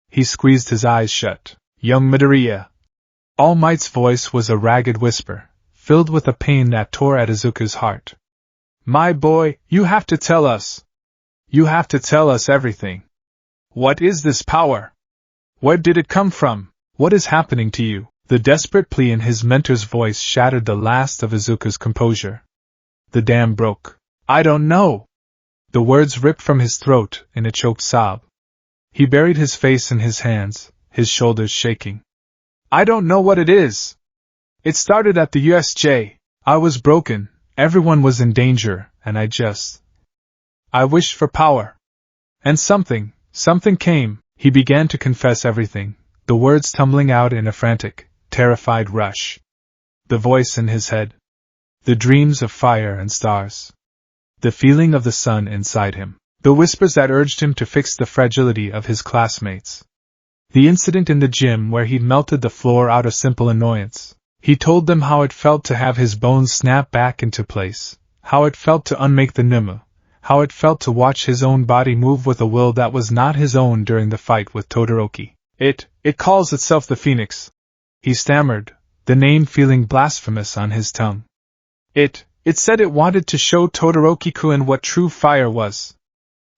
He squeezed his eyes shut. Young Midoriya. All Might's voice was a ragged whisper, filled with a pain that tore at Izuku's heart. My boy, you have to tell us. You have to tell us everything. What is this power? Where did it come from? What is happening to you? The desperate plea in his mentor's voice shattered the last of Izuku's composure. The dam broke. I don't know. The words ripped from his throat in a choked sob. He buried his face in his hands, his shoulders shaking. I don't know what it is. It started at the USJ. I was broken, everyone was in danger, and I wished for power. And something came. He began to confess everything, the words tumbling out in a frantic, terrified rush. The voice in his head. The dreams of fire and stars. The feeling of the sun inside him. The whispers that urged him to fix the fragility of his classmates. The incident in the gym where he'd melted the floor out of simple annoyance. He told them how it felt to have his bones snap back into place, how it felt to unmake the Numu, how it felt to watch his own body move with a will that was not his own during the fight with Todoroki. It calls itself the Phoenix. He stammered, the name feeling blasphemous on his tongue. It said it wanted to show Todoroki-kun what true fire was.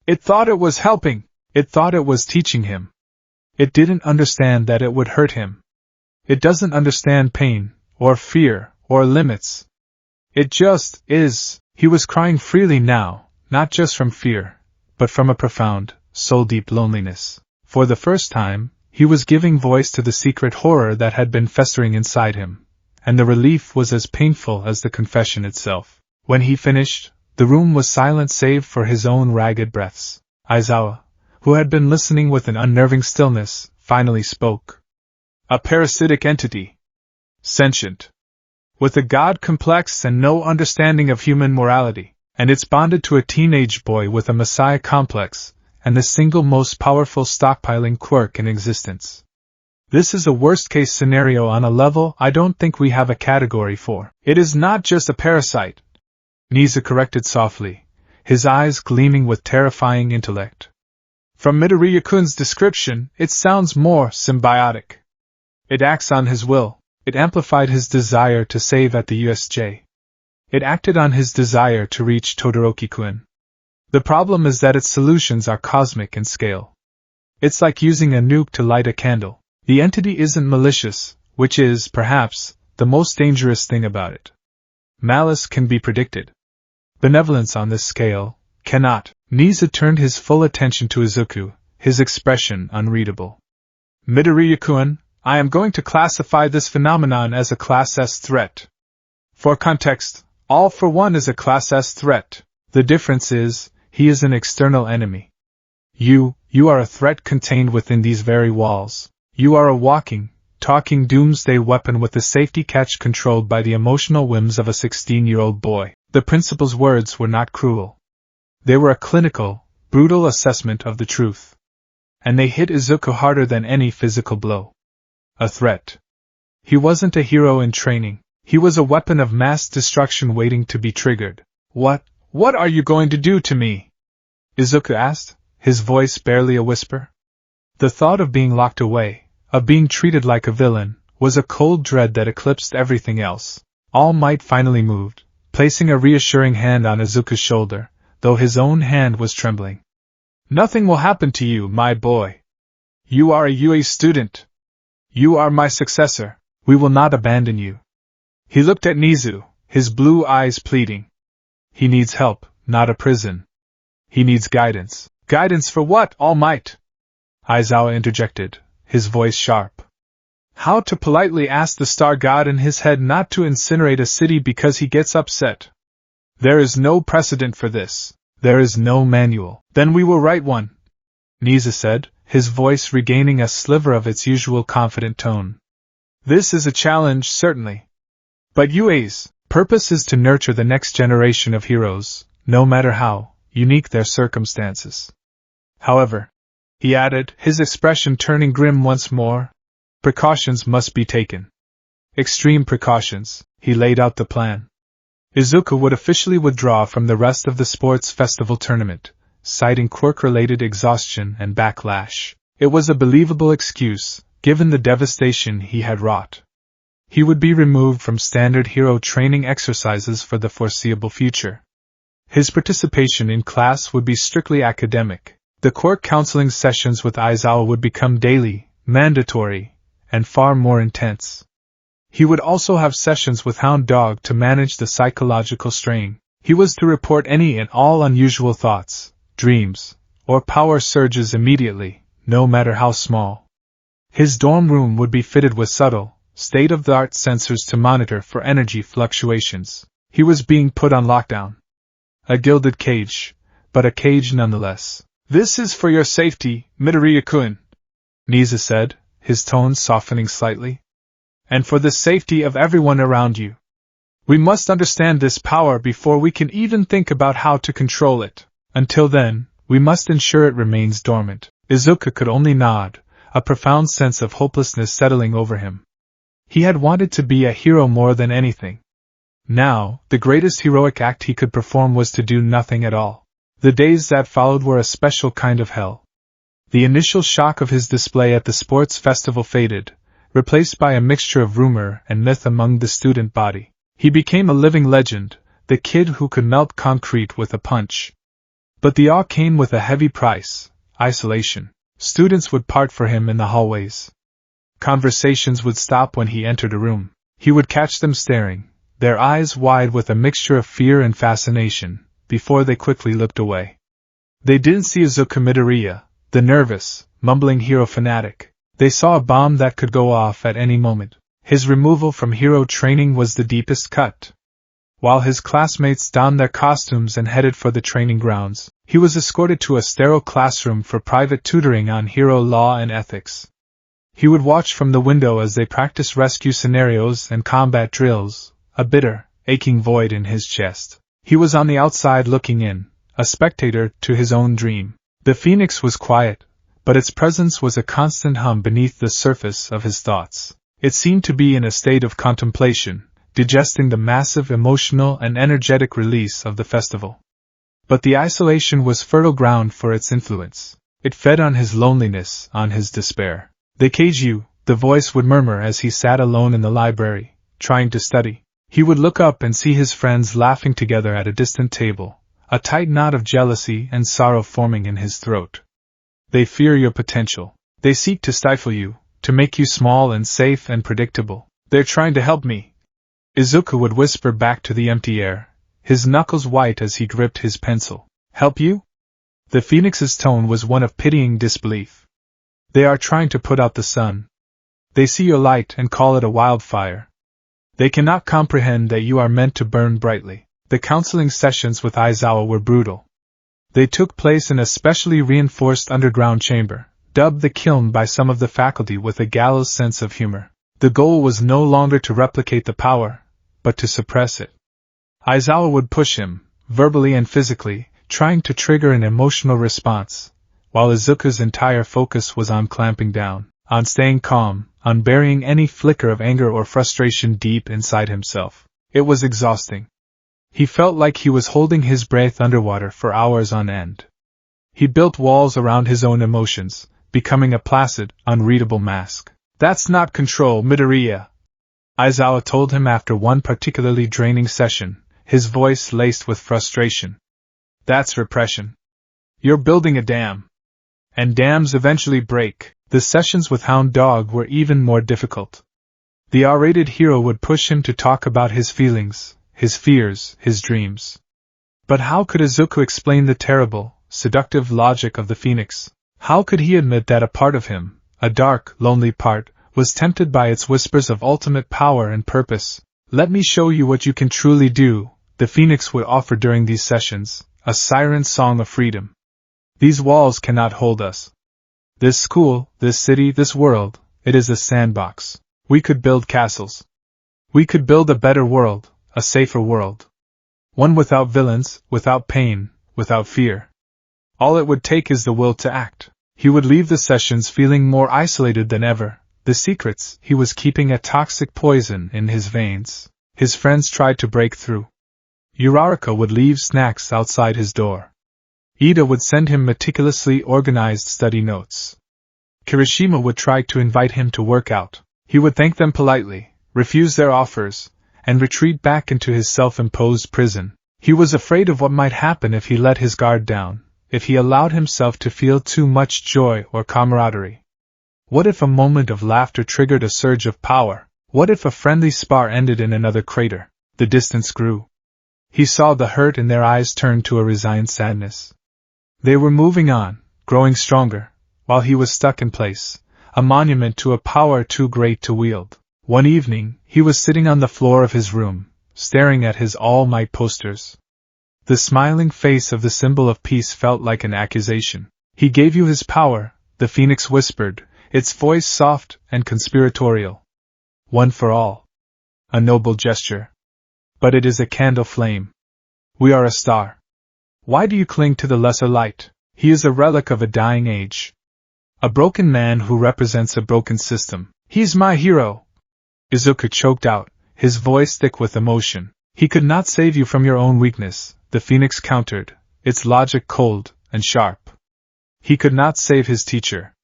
It thought it was helping. It thought it was teaching him. It didn't understand that it would hurt him. It doesn't understand pain, or fear, or limits. It just is. He was crying freely now, not just from fear, but from a profound, soul-deep loneliness. For the first time, he was giving voice to the secret horror that had been festering inside him, and the relief was as painful as the confession itself. When he finished, the room was silent save for his own ragged breaths. Aizawa, who had been listening with an unnerving stillness, finally spoke. A parasitic entity. Sentient. With a god complex and no understanding of human morality, and it's bonded to a teenage boy with a messiah complex, and the single most powerful stockpiling quirk in existence. This is a worst-case scenario on a level I don't think we have a category for. It is not just a parasite, Niza corrected softly, his eyes gleaming with terrifying intellect. From Midoriya-kun's description, it sounds more symbiotic. It acts on his will. It amplified his desire to save at the USJ. It acted on his desire to reach Todoroki-kun. The problem is that its solutions are cosmic in scale. It's like using a nuke to light a candle. The entity isn't malicious, which is, perhaps, the most dangerous thing about it. Malice can be predicted. Benevolence on this scale cannot. Niza turned his full attention to Izuku, his expression unreadable. Midoriya-kun, I am going to classify this phenomenon as a Class S threat. For context, All for One is a Class S threat. The difference is, he is an external enemy. You are a threat contained within these very walls. You are a walking, talking doomsday weapon with a safety catch controlled by the emotional whims of a 16-year-old boy. The principal's words were not cruel. They were a clinical, brutal assessment of the truth. And they hit Izuku harder than any physical blow. A threat. He wasn't a hero in training. He was a weapon of mass destruction waiting to be triggered. What are you going to do to me? Izuku asked, his voice barely a whisper. The thought of being locked away, of being treated like a villain, was a cold dread that eclipsed everything else. All Might finally moved, placing a reassuring hand on Izuku's shoulder, though his own hand was trembling. Nothing will happen to you, my boy. You are a UA student. You are my successor. We will not abandon you. He looked at Nizu, his blue eyes pleading. He needs help, not a prison. He needs guidance. Guidance for what, All Might? Aizawa interjected, his voice sharp. How to politely ask the star god in his head not to incinerate a city because he gets upset. There is no precedent for this. There is no manual. Then we will write one, Niza said, his voice regaining a sliver of its usual confident tone. This is a challenge, certainly. But UA's purpose is to nurture the next generation of heroes, no matter how unique their circumstances. However, he added, his expression turning grim once more, precautions must be taken. Extreme precautions. He laid out the plan. Izuku would officially withdraw from the rest of the sports festival tournament, citing quirk-related exhaustion and backlash. It was a believable excuse, given the devastation he had wrought. He would be removed from standard hero training exercises for the foreseeable future. His participation in class would be strictly academic. The quirk counseling sessions with Aizawa would become daily, mandatory, and far more intense. He would also have sessions with Hound Dog to manage the psychological strain. He was to report any and all unusual thoughts, dreams, or power surges immediately, no matter how small. His dorm room would be fitted with subtle, state-of-the-art sensors to monitor for energy fluctuations. He was being put on lockdown. A gilded cage, but a cage nonetheless. This is for your safety, Midoriya-kun, Niza said, his tone softening slightly. And for the safety of everyone around you. We must understand this power before we can even think about how to control it. Until then, we must ensure it remains dormant. Izuku could only nod, a profound sense of hopelessness settling over him. He had wanted to be a hero more than anything. Now, the greatest heroic act he could perform was to do nothing at all. The days that followed were a special kind of hell. The initial shock of his display at the sports festival faded, replaced by a mixture of rumor and myth among the student body. He became a living legend, the kid who could melt concrete with a punch. But the awe came with a heavy price: isolation. Students would part for him in the hallways. Conversations would stop when he entered a room. He would catch them staring, their eyes wide with a mixture of fear and fascination, before they quickly looked away. They didn't see Izuku Midoriya, the nervous, mumbling hero fanatic. They saw a bomb that could go off at any moment. His removal from hero training was the deepest cut. While his classmates donned their costumes and headed for the training grounds, he was escorted to a sterile classroom for private tutoring on hero law and ethics. He would watch from the window as they practiced rescue scenarios and combat drills, a bitter, aching void in his chest. He was on the outside looking in, a spectator to his own dream. The Phoenix was quiet, but its presence was a constant hum beneath the surface of his thoughts. It seemed to be in a state of contemplation, digesting the massive emotional and energetic release of the festival. But the isolation was fertile ground for its influence. It fed on his loneliness, on his despair. "They cage you," the voice would murmur as he sat alone in the library, trying to study. He would look up and see his friends laughing together at a distant table, a tight knot of jealousy and sorrow forming in his throat. "They fear your potential. They seek to stifle you, to make you small and safe and predictable. They're trying to help me," Izuku would whisper back to the empty air, his knuckles white as he gripped his pencil. "Help you?" The Phoenix's tone was one of pitying disbelief. "They are trying to put out the sun. They see your light and call it a wildfire. They cannot comprehend that you are meant to burn brightly." The counseling sessions with Aizawa were brutal. They took place in a specially reinforced underground chamber, dubbed the kiln by some of the faculty with a gallows sense of humor. The goal was no longer to replicate the power, but to suppress it. Aizawa would push him, verbally and physically, trying to trigger an emotional response, while Izuku's entire focus was on clamping down, on staying calm, on burying any flicker of anger or frustration deep inside himself. It was exhausting. He felt like he was holding his breath underwater for hours on end. He built walls around his own emotions, becoming a placid, unreadable mask. "That's not control, Midoriya," Aizawa told him after one particularly draining session, his voice laced with frustration. "That's repression. You're building a dam. And dams eventually break." The sessions with Hound Dog were even more difficult. The R-rated hero would push him to talk about his feelings, his fears, his dreams. But how could Izuku explain the terrible, seductive logic of the Phoenix? How could he admit that a part of him, a dark, lonely part, was tempted by its whispers of ultimate power and purpose? "Let me show you what you can truly do," the Phoenix would offer during these sessions, a siren song of freedom. "These walls cannot hold us. This school, this city, this world, it is a sandbox. We could build castles. We could build a better world, a safer world. One without villains, without pain, without fear. All it would take is the will to act." He would leave the sessions feeling more isolated than ever. The secrets he was keeping a toxic poison in his veins. His friends tried to break through. Uraraka would leave snacks outside his door. Ida would send him meticulously organized study notes. Kirishima would try to invite him to work out. He would thank them politely, refuse their offers, and retreat back into his self-imposed prison. He was afraid of what might happen if he let his guard down, if he allowed himself to feel too much joy or camaraderie. What if a moment of laughter triggered a surge of power? What if a friendly spar ended in another crater? The distance grew. He saw the hurt in their eyes turn to a resigned sadness. They were moving on, growing stronger, while he was stuck in place, a monument to a power too great to wield. One evening, he was sitting on the floor of his room, staring at his All Might posters. The smiling face of the symbol of peace felt like an accusation. "He gave you his power," the Phoenix whispered, its voice soft and conspiratorial. "One for all. A noble gesture. But it is a candle flame. We are a star. Why do you cling to the lesser light? He is a relic of a dying age. A broken man who represents a broken system. He's my hero," Izuku choked out, his voice thick with emotion. "He could not save you from your own weakness," the Phoenix countered, its logic cold and sharp. "He could not save his teacher.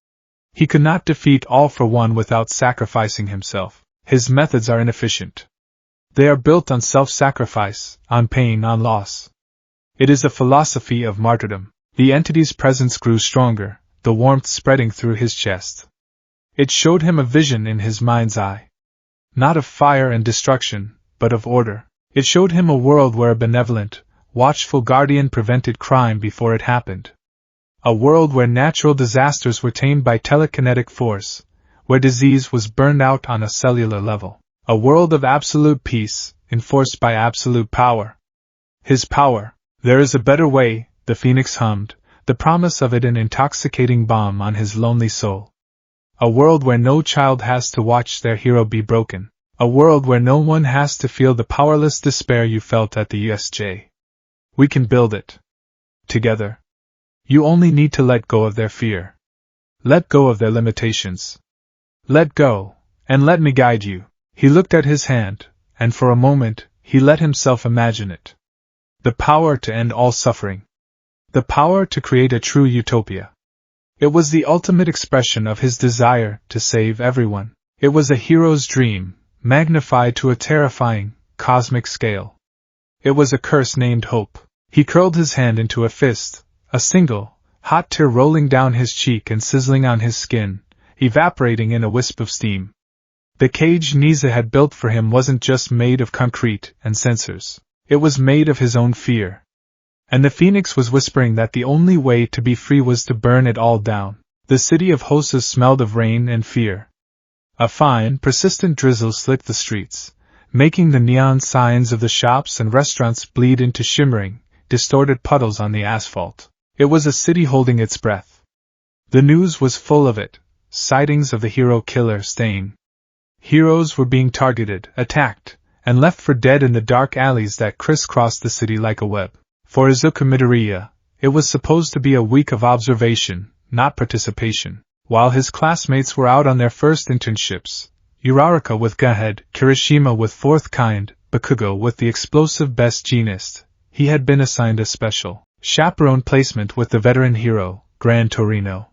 He could not defeat All for One without sacrificing himself. His methods are inefficient. They are built on self-sacrifice, on pain, on loss. It is a philosophy of martyrdom." The entity's presence grew stronger, the warmth spreading through his chest. It showed him a vision in his mind's eye. Not of fire and destruction, but of order. It showed him a world where a benevolent, watchful guardian prevented crime before it happened, A world where natural disasters were tamed by telekinetic force, where disease was burned out on a cellular level. A world of absolute peace, enforced by absolute power. His power. There is a better way, the phoenix hummed, the promise of it an intoxicating balm on his lonely soul. A world where no child has to watch their hero be broken. A world where no one has to feel the powerless despair you felt at the USJ. We can build it. Together. You only need to let go of their fear. Let go of their limitations. Let go, and let me guide you. He looked at his hand, and for a moment, he let himself imagine it. The power to end all suffering. The power to create a true utopia. It was the ultimate expression of his desire to save everyone. It was a hero's dream, magnified to a terrifying, cosmic scale. It was a curse named hope. He curled his hand into a fist, a single, hot tear rolling down his cheek and sizzling on his skin, evaporating in a wisp of steam. The cage Nisa had built for him wasn't just made of concrete and sensors. It was made of his own fear. And the phoenix was whispering that the only way to be free was to burn it all down. The city of Hosa smelled of rain and fear. A fine, persistent drizzle slicked the streets, making the neon signs of the shops and restaurants bleed into shimmering, distorted puddles on the asphalt. It was a city holding its breath. The news was full of it, sightings of the hero killer Stain. Heroes were being targeted, attacked, and left for dead in the dark alleys that crisscrossed the city like a web. For Izuku Midoriya, it was supposed to be a week of observation, not participation. While his classmates were out on their first internships, Uraraka with Gahead, Kirishima with Fourth Kind, Bakugo with the explosive Best Jeanist, he had been assigned a special chaperone placement with the veteran hero, Gran Torino.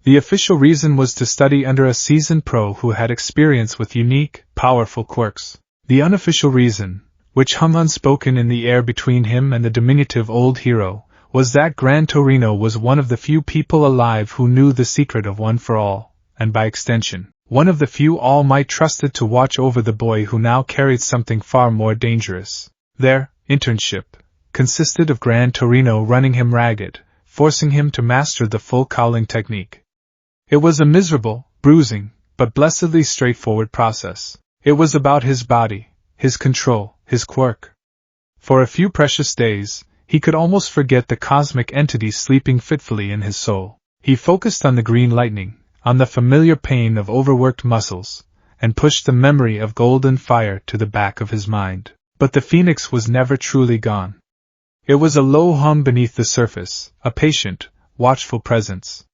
The official reason was to study under a seasoned pro who had experience with unique, powerful quirks. The unofficial reason, which hung unspoken in the air between him and the diminutive old hero, was that Gran Torino was one of the few people alive who knew the secret of One for All, and by extension, one of the few All Might trusted to watch over the boy who now carried something far more dangerous. Their internship consisted of Gran Torino running him ragged, forcing him to master the full cowling technique. It was a miserable, bruising, but blessedly straightforward process. It was about his body, his control, his quirk. For a few precious days, he could almost forget the cosmic entity sleeping fitfully in his soul. He focused on the green lightning, on the familiar pain of overworked muscles, and pushed the memory of golden fire to the back of his mind. But the phoenix was never truly gone. It was a low hum beneath the surface, a patient, watchful presence.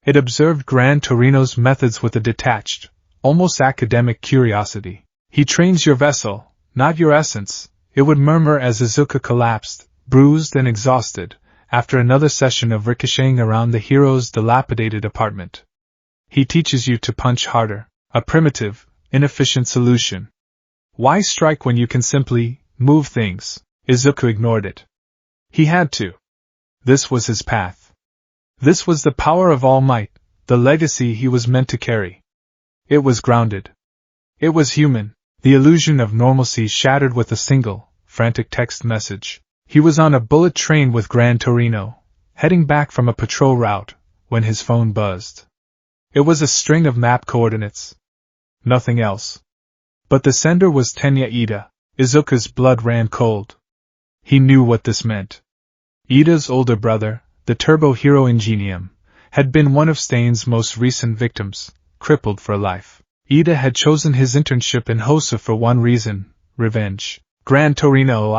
It observed Gran Torino's methods with a detached, almost academic curiosity. He trains your vessel, not your essence, it would murmur as Izuku collapsed, bruised and exhausted, after another session of ricocheting around the hero's dilapidated apartment. He teaches you to punch harder, a primitive, inefficient solution. Why strike when you can simply move things? Izuku ignored it. He had to. This was his path. This was the power of All Might, the legacy he was meant to carry. It was grounded. It was human. The illusion of normalcy shattered with a single, frantic text message. He was on a bullet train with Gran Torino, heading back from a patrol route, when his phone buzzed. It was a string of map coordinates. Nothing else. But the sender was Tenya Ida. Izuku's blood ran cold. He knew what this meant. Ida's older brother, the Turbo Hero Ingenium, had been one of Stain's most recent victims, crippled for life. Ida had chosen his internship in Hosa for one reason, revenge. Gran Torino,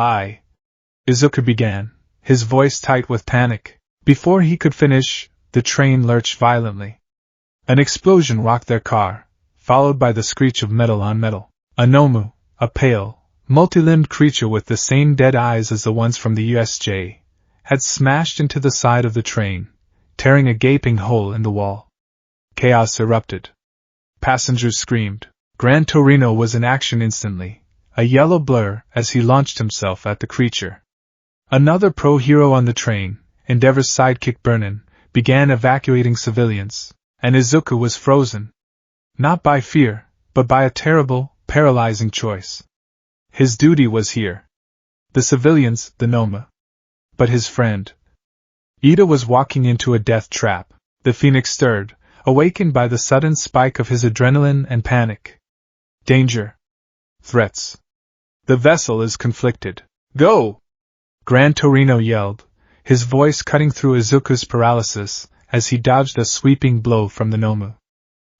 Izuku began, his voice tight with panic. Before he could finish, the train lurched violently. An explosion rocked their car, followed by the screech of metal on metal. A Nomu, a pale, multi-limbed creature with the same dead eyes as the ones from the USJ, had smashed into the side of the train, tearing a gaping hole in the wall. Chaos erupted. Passengers screamed. Gran Torino was in action instantly, a yellow blur as he launched himself at the creature. Another pro-hero on the train, Endeavor's sidekick Burnin, began evacuating civilians, and Izuku was frozen. Not by fear, but by a terrible, paralyzing choice. His duty was here. The civilians, the Noma. But his friend. Ida was walking into a death trap. The Phoenix stirred, awakened by the sudden spike of his adrenaline and panic. Danger. Threats. The vessel is conflicted. Go! Gran Torino yelled, his voice cutting through Izuku's paralysis as he dodged a sweeping blow from the Nomu.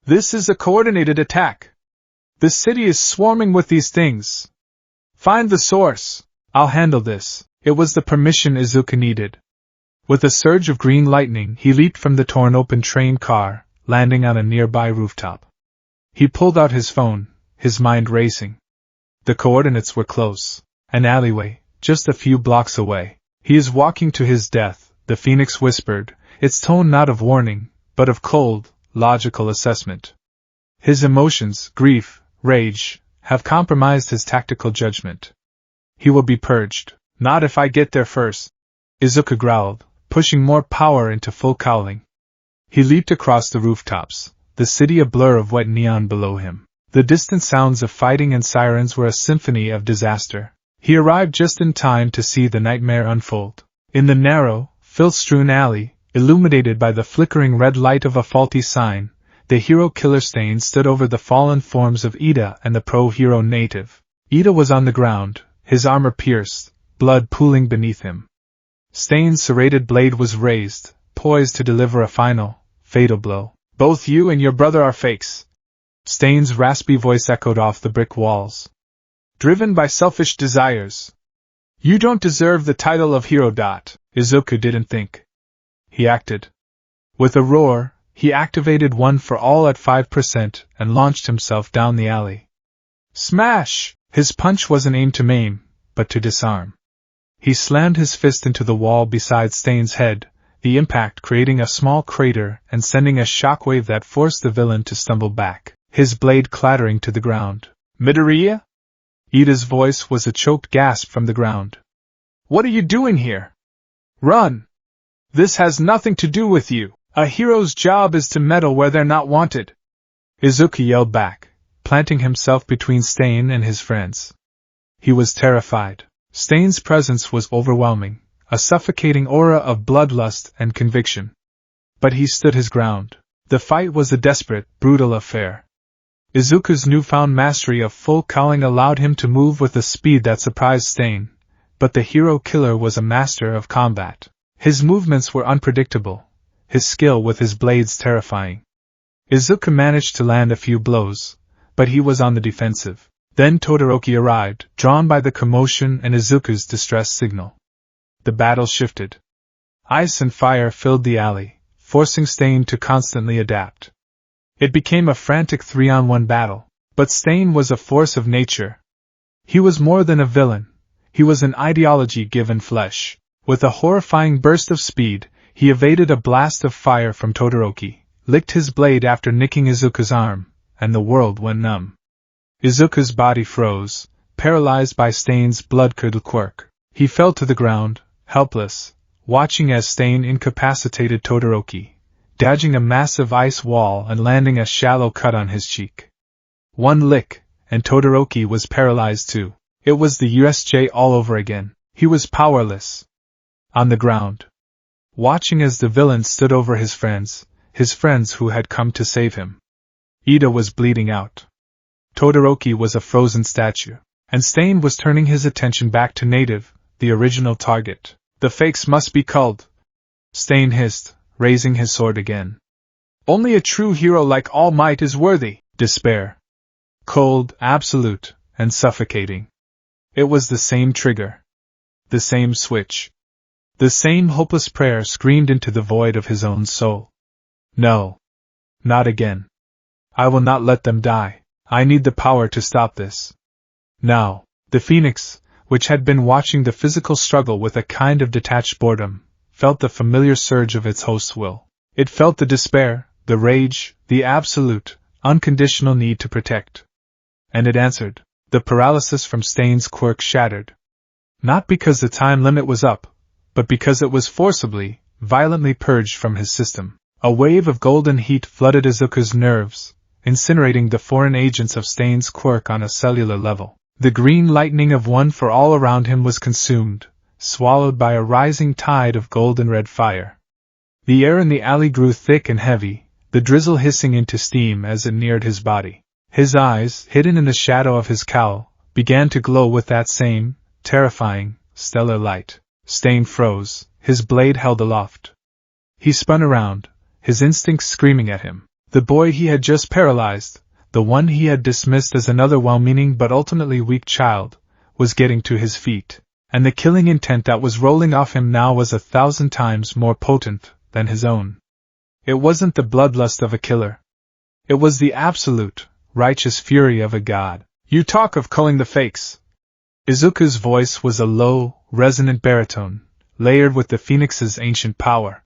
This is a coordinated attack. The city is swarming with these things. Find the source. I'll handle this. It was the permission Izuku needed. With a surge of green lightning, he leaped from the torn-open train car, landing on a nearby rooftop. He pulled out his phone, his mind racing. The coordinates were close. An alleyway, just a few blocks away. He is walking to his death, the Phoenix whispered, its tone not of warning, but of cold, logical assessment. His emotions, grief, rage, have compromised his tactical judgment. He will be purged. Not if I get there first, Izuku growled, pushing more power into full cowling. He leaped across the rooftops, the city a blur of wet neon below him. The distant sounds of fighting and sirens were a symphony of disaster. He arrived just in time to see the nightmare unfold. In the narrow, filth-strewn alley, illuminated by the flickering red light of a faulty sign, the hero killer Stain stood over the fallen forms of Ida and the pro-hero native. Ida was on the ground, his armor pierced, blood pooling beneath him. Stain's serrated blade was raised, poised to deliver a final, fatal blow. Both you and your brother are fakes. Stain's raspy voice echoed off the brick walls. Driven by selfish desires. You don't deserve the title of hero. Izuku didn't think. He acted. With a roar, he activated One for All at 5% and launched himself down the alley. Smash! His punch wasn't aimed to maim, but to disarm. He slammed his fist into the wall beside Stain's head, the impact creating a small crater and sending a shockwave that forced the villain to stumble back, his blade clattering to the ground. Midoriya? Ida's voice was a choked gasp from the ground. What are you doing here? Run! This has nothing to do with you. A hero's job is to meddle where they're not wanted. Izuku yelled back, planting himself between Stain and his friends. He was terrified. Stain's presence was overwhelming, a suffocating aura of bloodlust and conviction. But he stood his ground. The fight was a desperate, brutal affair. Izuku's newfound mastery of full cowling allowed him to move with a speed that surprised Stain, but the hero killer was a master of combat. His movements were unpredictable, his skill with his blades terrifying. Izuku managed to land a few blows, but he was on the defensive. Then Todoroki arrived, drawn by the commotion and Izuku's distress signal. The battle shifted. Ice and fire filled the alley, forcing Stain to constantly adapt. It became a frantic 3-on-1 battle, but Stain was a force of nature. He was more than a villain, he was an ideology given flesh. With a horrifying burst of speed, he evaded a blast of fire from Todoroki, licked his blade after nicking Izuku's arm, and the world went numb. Izuku's body froze, paralyzed by Stain's blood-curdled quirk. He fell to the ground, helpless, watching as Stain incapacitated Todoroki, dodging a massive ice wall and landing a shallow cut on his cheek. One lick, and Todoroki was paralyzed too. It was the USJ all over again. He was powerless. On the ground. Watching as the villain stood over his friends who had come to save him. Ida was bleeding out. Todoroki was a frozen statue, and Stain was turning his attention back to Native, the original target. The fakes must be culled. Stain hissed, raising his sword again. Only a true hero like All Might is worthy. Despair. Cold, absolute, and suffocating. It was the same trigger. The same switch. The same hopeless prayer screamed into the void of his own soul. No. Not again. I will not let them die. I need the power to stop this. Now, the Phoenix, which had been watching the physical struggle with a kind of detached boredom, felt the familiar surge of its host's will. It felt the despair, the rage, the absolute, unconditional need to protect. And it answered. The paralysis from Stain's quirk shattered. Not because the time limit was up, but because it was forcibly, violently purged from his system. A wave of golden heat flooded Izuku's nerves, incinerating the foreign agents of Stain's quirk on a cellular level. The green lightning of One for All around him was consumed, swallowed by a rising tide of golden red fire. The air in the alley grew thick and heavy, the drizzle hissing into steam as it neared his body. His eyes, hidden in the shadow of his cowl, began to glow with that same, terrifying, stellar light. Stain froze, his blade held aloft. He spun around, his instincts screaming at him. The boy he had just paralyzed, the one he had dismissed as another well-meaning but ultimately weak child, was getting to his feet, and the killing intent that was rolling off him now was 1,000 times more potent than his own. It wasn't the bloodlust of a killer. It was the absolute, righteous fury of a god. You talk of culling the fakes. Izuku's voice was a low, resonant baritone, layered with the phoenix's ancient power.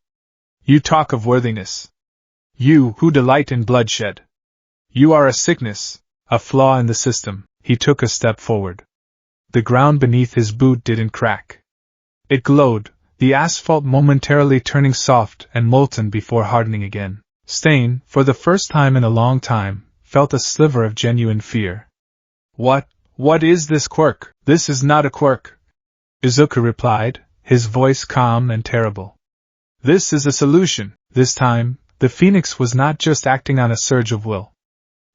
You talk of worthiness. You who delight in bloodshed. You are a sickness, a flaw in the system. He took a step forward. The ground beneath his boot didn't crack. It glowed, the asphalt momentarily turning soft and molten before hardening again. Stain, for the first time in a long time, felt a sliver of genuine fear. What is this quirk? This is not a quirk, Izuku replied, his voice calm and terrible. This is a solution. This time, the phoenix was not just acting on a surge of will.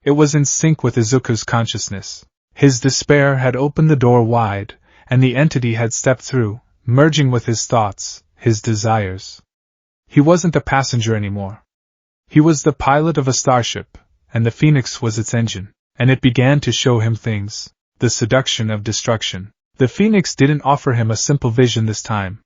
It was in sync with Izuku's consciousness. His despair had opened the door wide, and the entity had stepped through, merging with his thoughts, his desires. He wasn't a passenger anymore. He was the pilot of a starship, and the phoenix was its engine, and it began to show him things, the seduction of destruction. The phoenix didn't offer him a simple vision this time.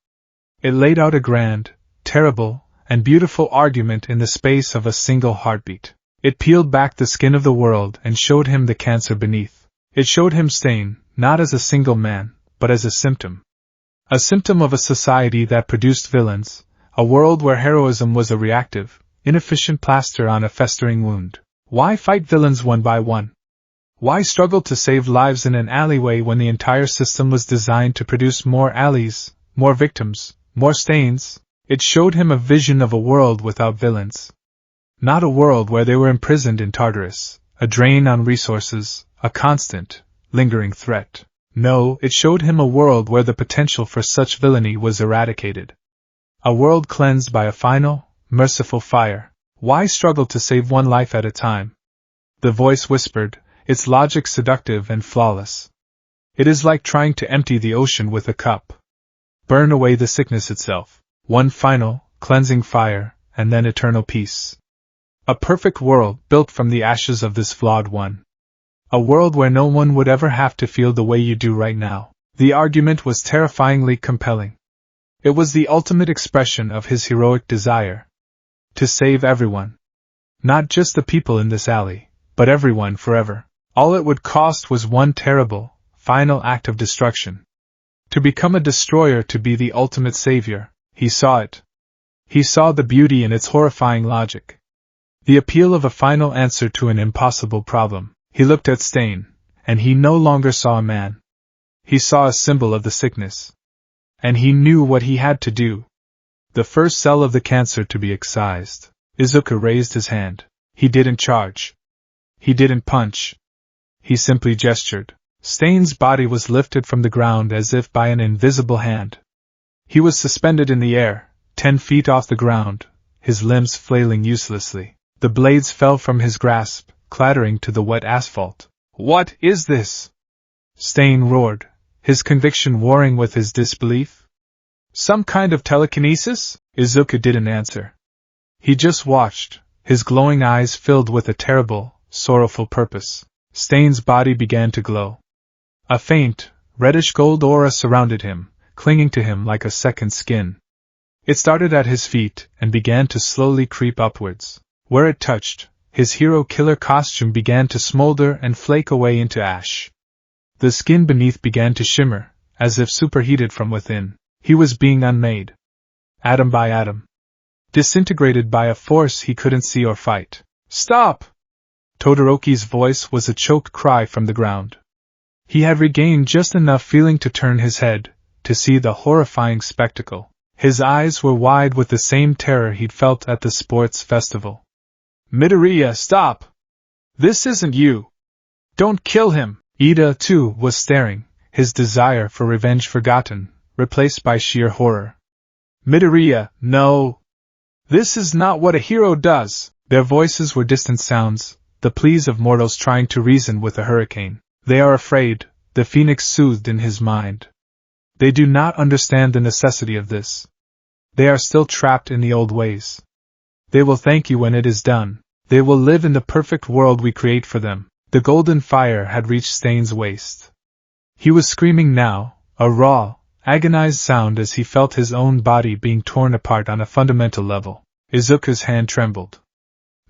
It laid out a grand, terrible, and beautiful argument in the space of a single heartbeat. It peeled back the skin of the world and showed him the cancer beneath. It showed him Stain, not as a single man, but as a symptom. A symptom of a society that produced villains, a world where heroism was a reactive, inefficient plaster on a festering wound. Why fight villains one by one? Why struggle to save lives in an alleyway when the entire system was designed to produce more alleys, more victims, more stains? It showed him a vision of a world without villains. Not a world where they were imprisoned in Tartarus, a drain on resources, a constant, lingering threat. No, it showed him a world where the potential for such villainy was eradicated. A world cleansed by a final, merciful fire. Why struggle to save one life at a time? The voice whispered, its logic seductive and flawless. It is like trying to empty the ocean with a cup. Burn away the sickness itself. One final, cleansing fire, and then eternal peace. A perfect world built from the ashes of this flawed one. A world where no one would ever have to feel the way you do right now. The argument was terrifyingly compelling. It was the ultimate expression of his heroic desire. To save everyone. Not just the people in this alley, but everyone forever. All it would cost was one terrible, final act of destruction. To become a destroyer, to be the ultimate savior. He saw it. He saw the beauty in its horrifying logic. The appeal of a final answer to an impossible problem. He looked at Stain, and he no longer saw a man. He saw a symbol of the sickness. And he knew what he had to do. The first cell of the cancer to be excised. Izuku raised his hand. He didn't charge. He didn't punch. He simply gestured. Stain's body was lifted from the ground as if by an invisible hand. He was suspended in the air, 10 feet off the ground, his limbs flailing uselessly. The blades fell from his grasp, clattering to the wet asphalt. What is this? Stain roared, his conviction warring with his disbelief. Some kind of telekinesis? Izuku didn't answer. He just watched, his glowing eyes filled with a terrible, sorrowful purpose. Stain's body began to glow. A faint, reddish gold aura surrounded him, clinging to him like a second skin. It started at his feet and began to slowly creep upwards. Where it touched, his hero-killer costume began to smolder and flake away into ash. The skin beneath began to shimmer, as if superheated from within. He was being unmade. Atom by atom. Disintegrated by a force he couldn't see or fight. Stop! Todoroki's voice was a choked cry from the ground. He had regained just enough feeling to turn his head, to see the horrifying spectacle. His eyes were wide with the same terror he'd felt at the sports festival. Midoriya, stop! This isn't you! Don't kill him! Ida, too, was staring, his desire for revenge forgotten, replaced by sheer horror. Midoriya, no! This is not what a hero does! Their voices were distant sounds, the pleas of mortals trying to reason with a hurricane. They are afraid, the phoenix soothed in his mind. They do not understand the necessity of this. They are still trapped in the old ways. They will thank you when it is done. They will live in the perfect world we create for them. The golden fire had reached Stain's waist. He was screaming now, a raw, agonized sound as he felt his own body being torn apart on a fundamental level. Izuku's hand trembled.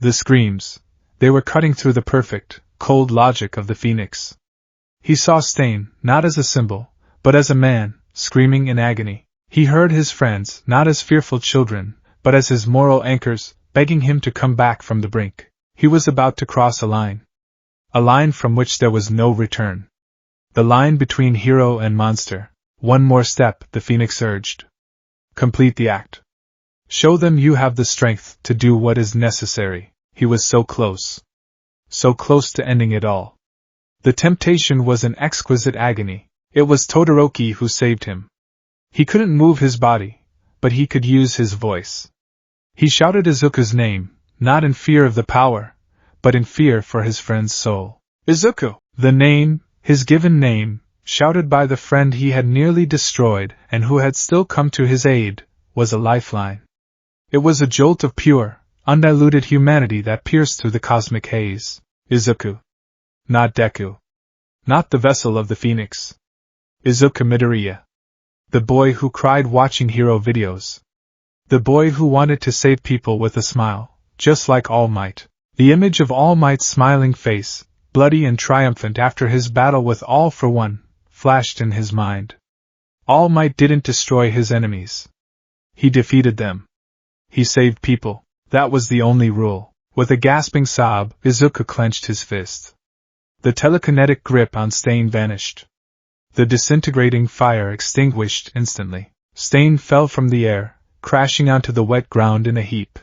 The screams, they were cutting through the perfect, cold logic of the phoenix. He saw Stain, not as a symbol, but as a man, screaming in agony. He heard his friends, not as fearful children, but as his moral anchors, begging him to come back from the brink. He was about to cross a line. A line from which there was no return. The line between hero and monster. One more step, the phoenix urged. Complete the act. Show them you have the strength to do what is necessary. He was so close. So close to ending it all. The temptation was an exquisite agony. It was Todoroki who saved him. He couldn't move his body, but he could use his voice. He shouted Izuku's name, not in fear of the power, but in fear for his friend's soul. Izuku! The name, his given name, shouted by the friend he had nearly destroyed and who had still come to his aid, was a lifeline. It was a jolt of pure, undiluted humanity that pierced through the cosmic haze. Izuku. Not Deku. Not the vessel of the phoenix. Izuku Midoriya. The boy who cried watching hero videos. The boy who wanted to save people with a smile, just like All Might. The image of All Might's smiling face, bloody and triumphant after his battle with All for One, flashed in his mind. All Might didn't destroy his enemies. He defeated them. He saved people. That was the only rule. With a gasping sob, Izuku clenched his fist. The telekinetic grip on Stain vanished. The disintegrating fire extinguished instantly. Stain fell from the air, crashing onto the wet ground in a heap.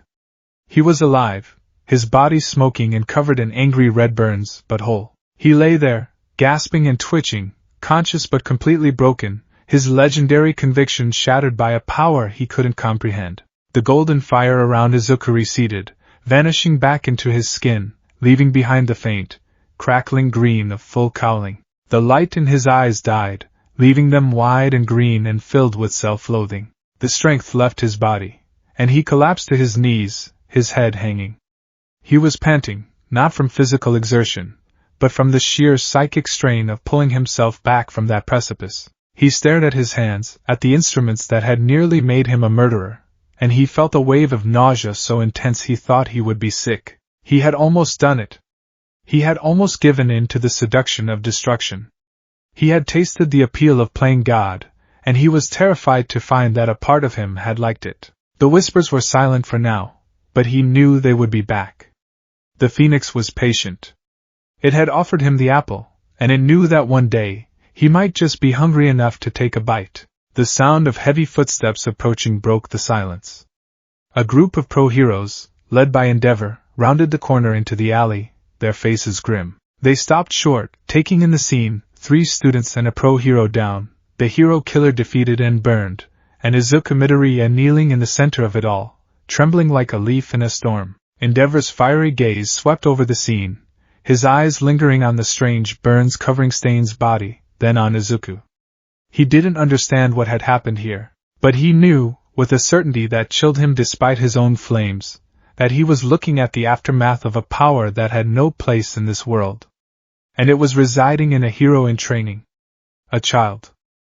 He was alive, his body smoking and covered in angry red burns, but whole. He lay there, gasping and twitching, conscious but completely broken, his legendary conviction shattered by a power he couldn't comprehend. The golden fire around Izuku receded, vanishing back into his skin, leaving behind the faint, crackling green of full cowling. The light in his eyes died, leaving them wide and green and filled with self-loathing. The strength left his body, and he collapsed to his knees, his head hanging. He was panting, not from physical exertion, but from the sheer psychic strain of pulling himself back from that precipice. He stared at his hands, at the instruments that had nearly made him a murderer, and he felt a wave of nausea so intense he thought he would be sick. He had almost done it. He had almost given in to the seduction of destruction. He had tasted the appeal of playing God, and he was terrified to find that a part of him had liked it. The whispers were silent for now, but he knew they would be back. The phoenix was patient. It had offered him the apple, and it knew that one day, he might just be hungry enough to take a bite. The sound of heavy footsteps approaching broke the silence. A group of pro-heroes, led by Endeavor, rounded the corner into the alley, their faces grim. They stopped short, taking in the scene, 3 students and a pro-hero down, the hero killer defeated and burned, and Izuku Midoriya kneeling in the center of it all, trembling like a leaf in a storm. Endeavor's fiery gaze swept over the scene, his eyes lingering on the strange burns covering Stain's body, then on Izuku. He didn't understand what had happened here, but he knew, with a certainty that chilled him despite his own flames, that he was looking at the aftermath of a power that had no place in this world. And it was residing in a hero in training. A child.